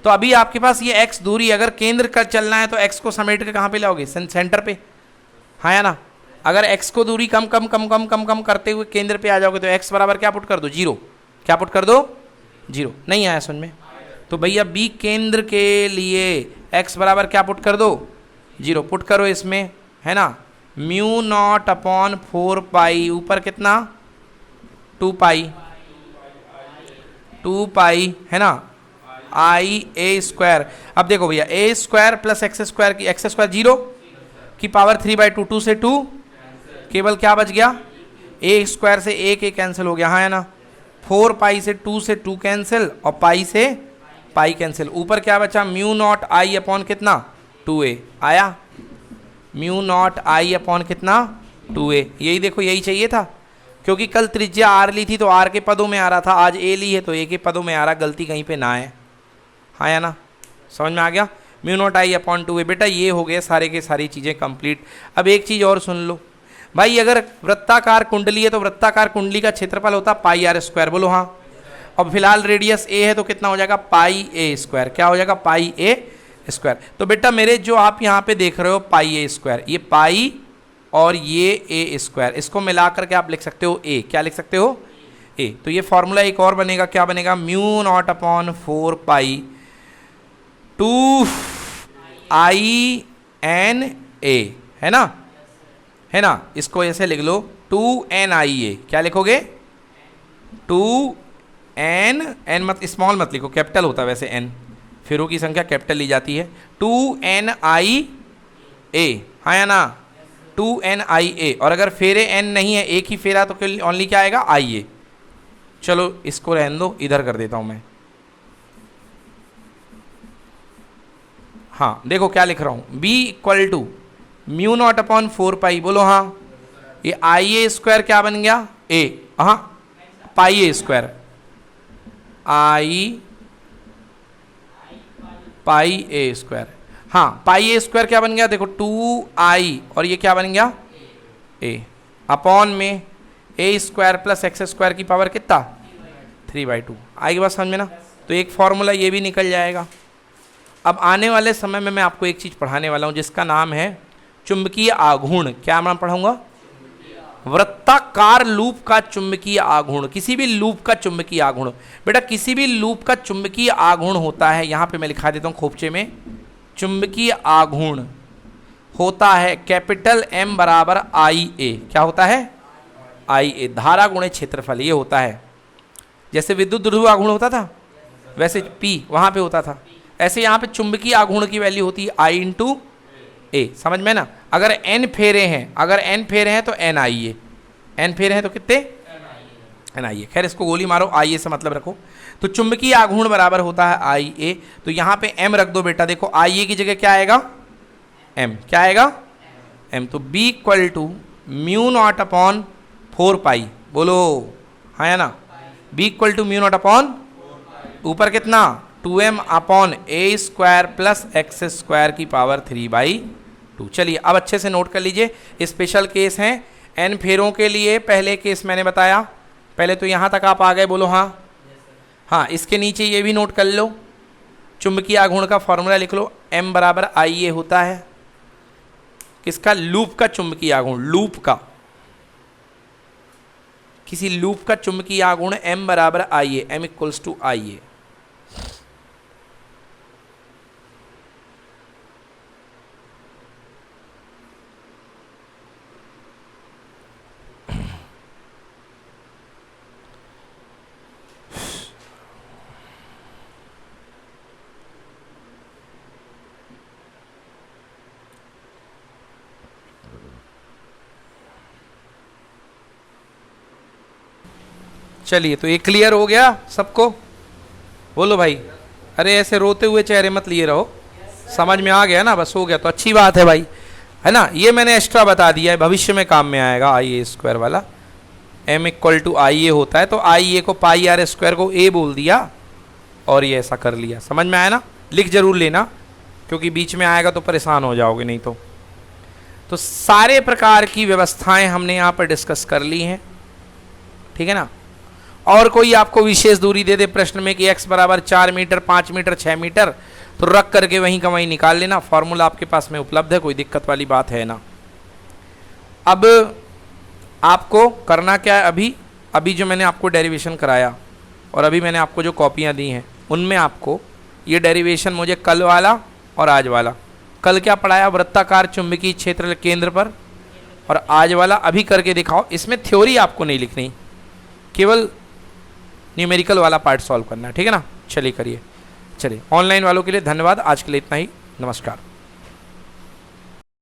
तो अभी आपके पास ये x दूरी, अगर केंद्र का चलना है तो x को समेट के कहाँ पे लाओगे, सेंटर पे, हाँ या ना। अगर x को दूरी कम कम कम कम कम कम करते हुए केंद्र पे आ जाओगे तो x बराबर क्या पुट कर दो, 0, क्या पुट कर दो, 0। नहीं आया समझ में, तो भैया b केंद्र के लिए x बराबर क्या पुट कर दो, 0 पुट करो इसमें, है ना। म्यू नॉट अपॉन 4 पाई, ऊपर कितना 2 पाई है ना, आई ए स्क्वायर। अब देखो भैया ए स्क्वायर प्लस एक्स स्क्वायर की, एक्स स्क्वायर 0 की पावर 3/2, 2 से 2 केवल क्या बच गया, ए स्क्वायर से एक कैंसिल हो गया, हाँ है ना। 4 पाई से 2 से 2 कैंसिल और पाई से पाई कैंसिल, ऊपर क्या बचा, म्यू नॉट आई अपॉन कितना 2a आया, म्यू नॉट आई अपॉन कितना 2a, यही देखो यही चाहिए था, क्योंकि कल त्रिज्या r ली थी तो r के पदों में आ रहा था, आज a ली है तो a के पदों में आ रहा, गलती कहीं पे ना है, हाँ या ना, समझ में आ गया। Mu not I upon 2a, बेटा ये हो गए सारे के सारी चीज़ें कंप्लीट। अब एक चीज़ और सुन लो भाई, अगर वृत्ताकार कुंडली है तो वृत्ताकार कुंडली का क्षेत्रफल होता पाई r स्क्वायर, बोलो हाँ। अब फिलहाल रेडियस a है तो कितना हो जाएगा, पाई a स्क्वायर, क्या हो जाएगा, पाई a स्क्वायर। तो बेटा मेरे जो आप यहाँ पे देख रहे हो पाई a स्क्वायर, ये पाई और ये a स्क्वायर, इसको मिला करके आप लिख सकते हो a, क्या लिख सकते हो a। तो ये फॉर्मूला एक और बनेगा, क्या बनेगा, mu naught upon 4 pi 2 I N a, है ना, है ना। इसको ऐसे लिख लो 2 n i a, क्या लिखोगे 2 n मत स्मॉल मत लिखो, कैपिटल होता है वैसे n, फेरों की संख्या कैपिटल ली जाती है, 2 n i a, हाँ या ना, 2 n i a। और अगर फेरे n नहीं है, एक ही फेरा, तो ओनली क्या आएगा i a। चलो इसको रहने दो, इधर कर देता हूं मैं, हाँ देखो क्या लिख रहा हूं, b equal to mu naught upon 4 pi, बोलो हाँ, ये आई ए स्क्वायर क्या बन गया, a, हाँ पाई a square, I pi A square, हाँ पाई ए स्क्वायर क्या बन गया, देखो 2i और ये क्या बन गया a अपॉन में a square plus X square की पावर कितना 3/2, आएगी बात समझ में ना। तो एक फॉर्मूला ये भी निकल जाएगा। अब आने वाले समय में मैं आपको एक चीज़ पढ़ाने वाला हूँ जिसका नाम है चुंबकीय आघूर्ण। क्या नाम पढ़ाऊंगा, वृत्ताकार लूप का चुंबकीय आघूर्ण, किसी भी लूप का चुंबकीय आघूर्ण। बेटा किसी भी लूप का चुंबकीय आघूर्ण होता है, यहाँ पे मैं लिखा देता हूँ खोपचे में, चुंबकीय आघूर्ण होता है कैपिटल M बराबर आई ए। क्या होता है, आई ए, धारा गुणे क्षेत्रफल, ये होता है। जैसे विद्युत ध्रुव आघूर्ण होता था वैसे P वहाँ पे होता था, ऐसे यहाँ पे चुंबकीय आघूर्ण की वैल्यू होती है I इंटू ए, समझ में ना। अगर n फेरे हैं, अगर n फेरे हैं तो n आई ए, n फेरे हैं तो कितने, एन आई ए। खैर इसको गोली मारो, आई ए से मतलब रखो। तो चुंबकीय आघूर्ण बराबर होता है आई ए। तो यहाँ पे एम रख दो बेटा। देखो आई ए की जगह क्या आएगा, एम। क्या आएगा, एम। तो B equal to mu naught upon 4 pi, बोलो हाँ या ना। B equal to mu naught upon ऊपर कितना 2m upon A square plus X square की पावर 3/2। चलिए अब अच्छे से नोट कर लीजिए, स्पेशल केस हैं n फेरों के लिए। पहले केस मैंने बताया, पहले तो यहाँ तक आप आ गए, बोलो हाँ। हाँ, इसके नीचे ये भी नोट कर लो, चुंबकीय आघूर्ण का फॉर्मूला लिख लो, m बराबर आई ए होता है किसका, लूप का चुंबकीय आघूर्ण, लूप का, किसी लूप का चुंबकीय आघूर्ण m बराबर आई ए, m इक्वल्स टू आई ए। चलिए तो ये क्लियर हो गया सबको, बोलो भाई। अरे ऐसे रोते हुए चेहरे मत लिए रहो, समझ में आ गया ना, बस हो गया तो अच्छी बात है भाई, है ना। ये मैंने एक्स्ट्रा बता दिया है, भविष्य में काम में आएगा। आई ए स्क्वायर वाला m इक्वल टू आई ए होता है, तो आई ए को पाई आर स्क्वायर को a बोल दिया और ये ऐसा कर लिया। समझ में आया ना, लिख जरूर लेना क्योंकि बीच में आएगा तो परेशान हो जाओगे नहीं तो। तो सारे प्रकार की व्यवस्थाएं हमने यहाँ पर डिस्कस कर ली हैं, ठीक है ना। और कोई आपको विशेष दूरी दे दे प्रश्न में कि x बराबर 4 मीटर, 5 मीटर, 6 मीटर, तो रख करके वहीं का वहीं निकाल लेना, फॉर्मूला आपके पास में उपलब्ध है, कोई दिक्कत वाली बात है ना। अब आपको करना क्या है, अभी जो मैंने आपको डेरिवेशन कराया और अभी मैंने आपको जो कॉपियाँ दी हैं उनमें आपको ये डेरिवेशन मुझे कल वाला और आज वाला, कल क्या पढ़ाया, वृत्ताकार चुंबकीय क्षेत्र केंद्र पर, और आज वाला अभी करके दिखाओ। इसमें थ्योरी आपको नहीं लिखनी, केवल न्यूमेरिकल वाला पार्ट सॉल्व करना है, ठीक है ना। चलिए करिए। चलिए ऑनलाइन वालों के लिए धन्यवाद, आज के लिए इतना ही, नमस्कार।